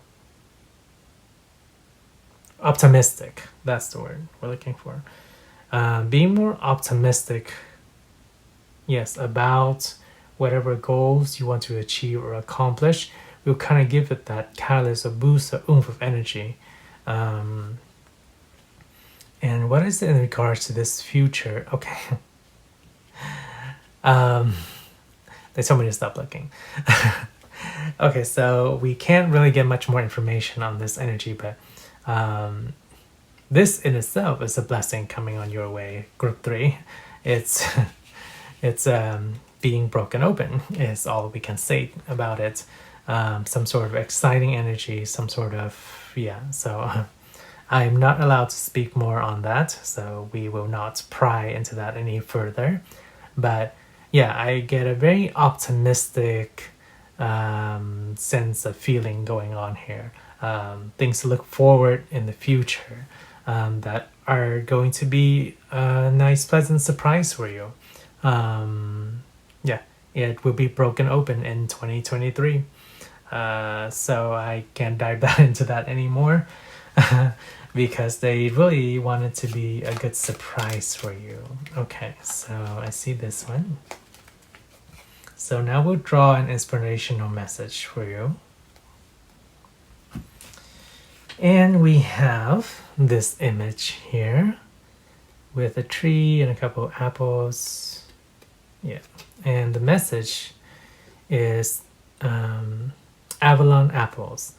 optimistic. That's the word we're looking for. Being more optimistic, yes, about whatever goals you want to achieve or accomplish will kind of give it that catalyst, a boost, a oomph of energy. And what is it in regards to this future? Okay. They told me to stop looking. Okay, so we can't really get much more information on this energy, but this in itself is a blessing coming on your way. Group 3, it's being broken open is all we can say about it. Some sort of exciting energy, some sort of, so I'm not allowed to speak more on that, so we will not pry into that any further. But yeah, I get a very optimistic sense of feeling going on here. Things to look forward in the future that are going to be a nice, pleasant surprise for you. It will be broken open in 2023. So I can't dive that into that anymore because they really want it to be a good surprise for you. Okay, so I see this one. So now we'll draw an inspirational message for you. And we have this image here with a tree and a couple of apples. Yeah, and the message is Avalon apples.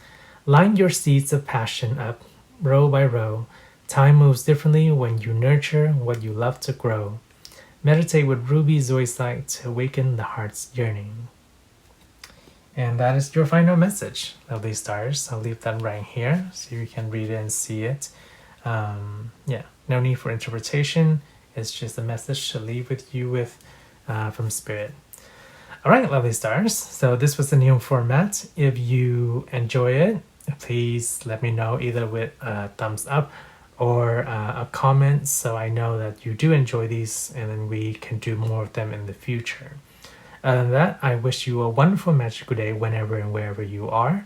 Line your seeds of passion up, row by row. Time moves differently when you nurture what you love to grow. Meditate with ruby zoisite to awaken the heart's yearning. And that is your final message, lovely stars. I'll leave that right here so you can read it and see it. No need for interpretation. It's just a message to leave with you with from Spirit. All right, lovely stars. So this was the new format. If you enjoy it, please let me know either with a thumbs up or a comment so I know that you do enjoy these and then we can do more of them in the future. Other than that, I wish you a wonderful magical day whenever and wherever you are.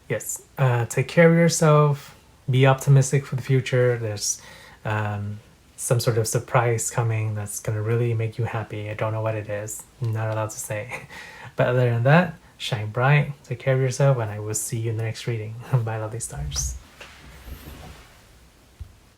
Take care of yourself. Be optimistic for the future. There's some sort of surprise coming that's going to really make you happy. I don't know what it is. I'm not allowed to say. But other than that, shine bright, take care of yourself, and I will see you in the next reading. Bye, lovely stars.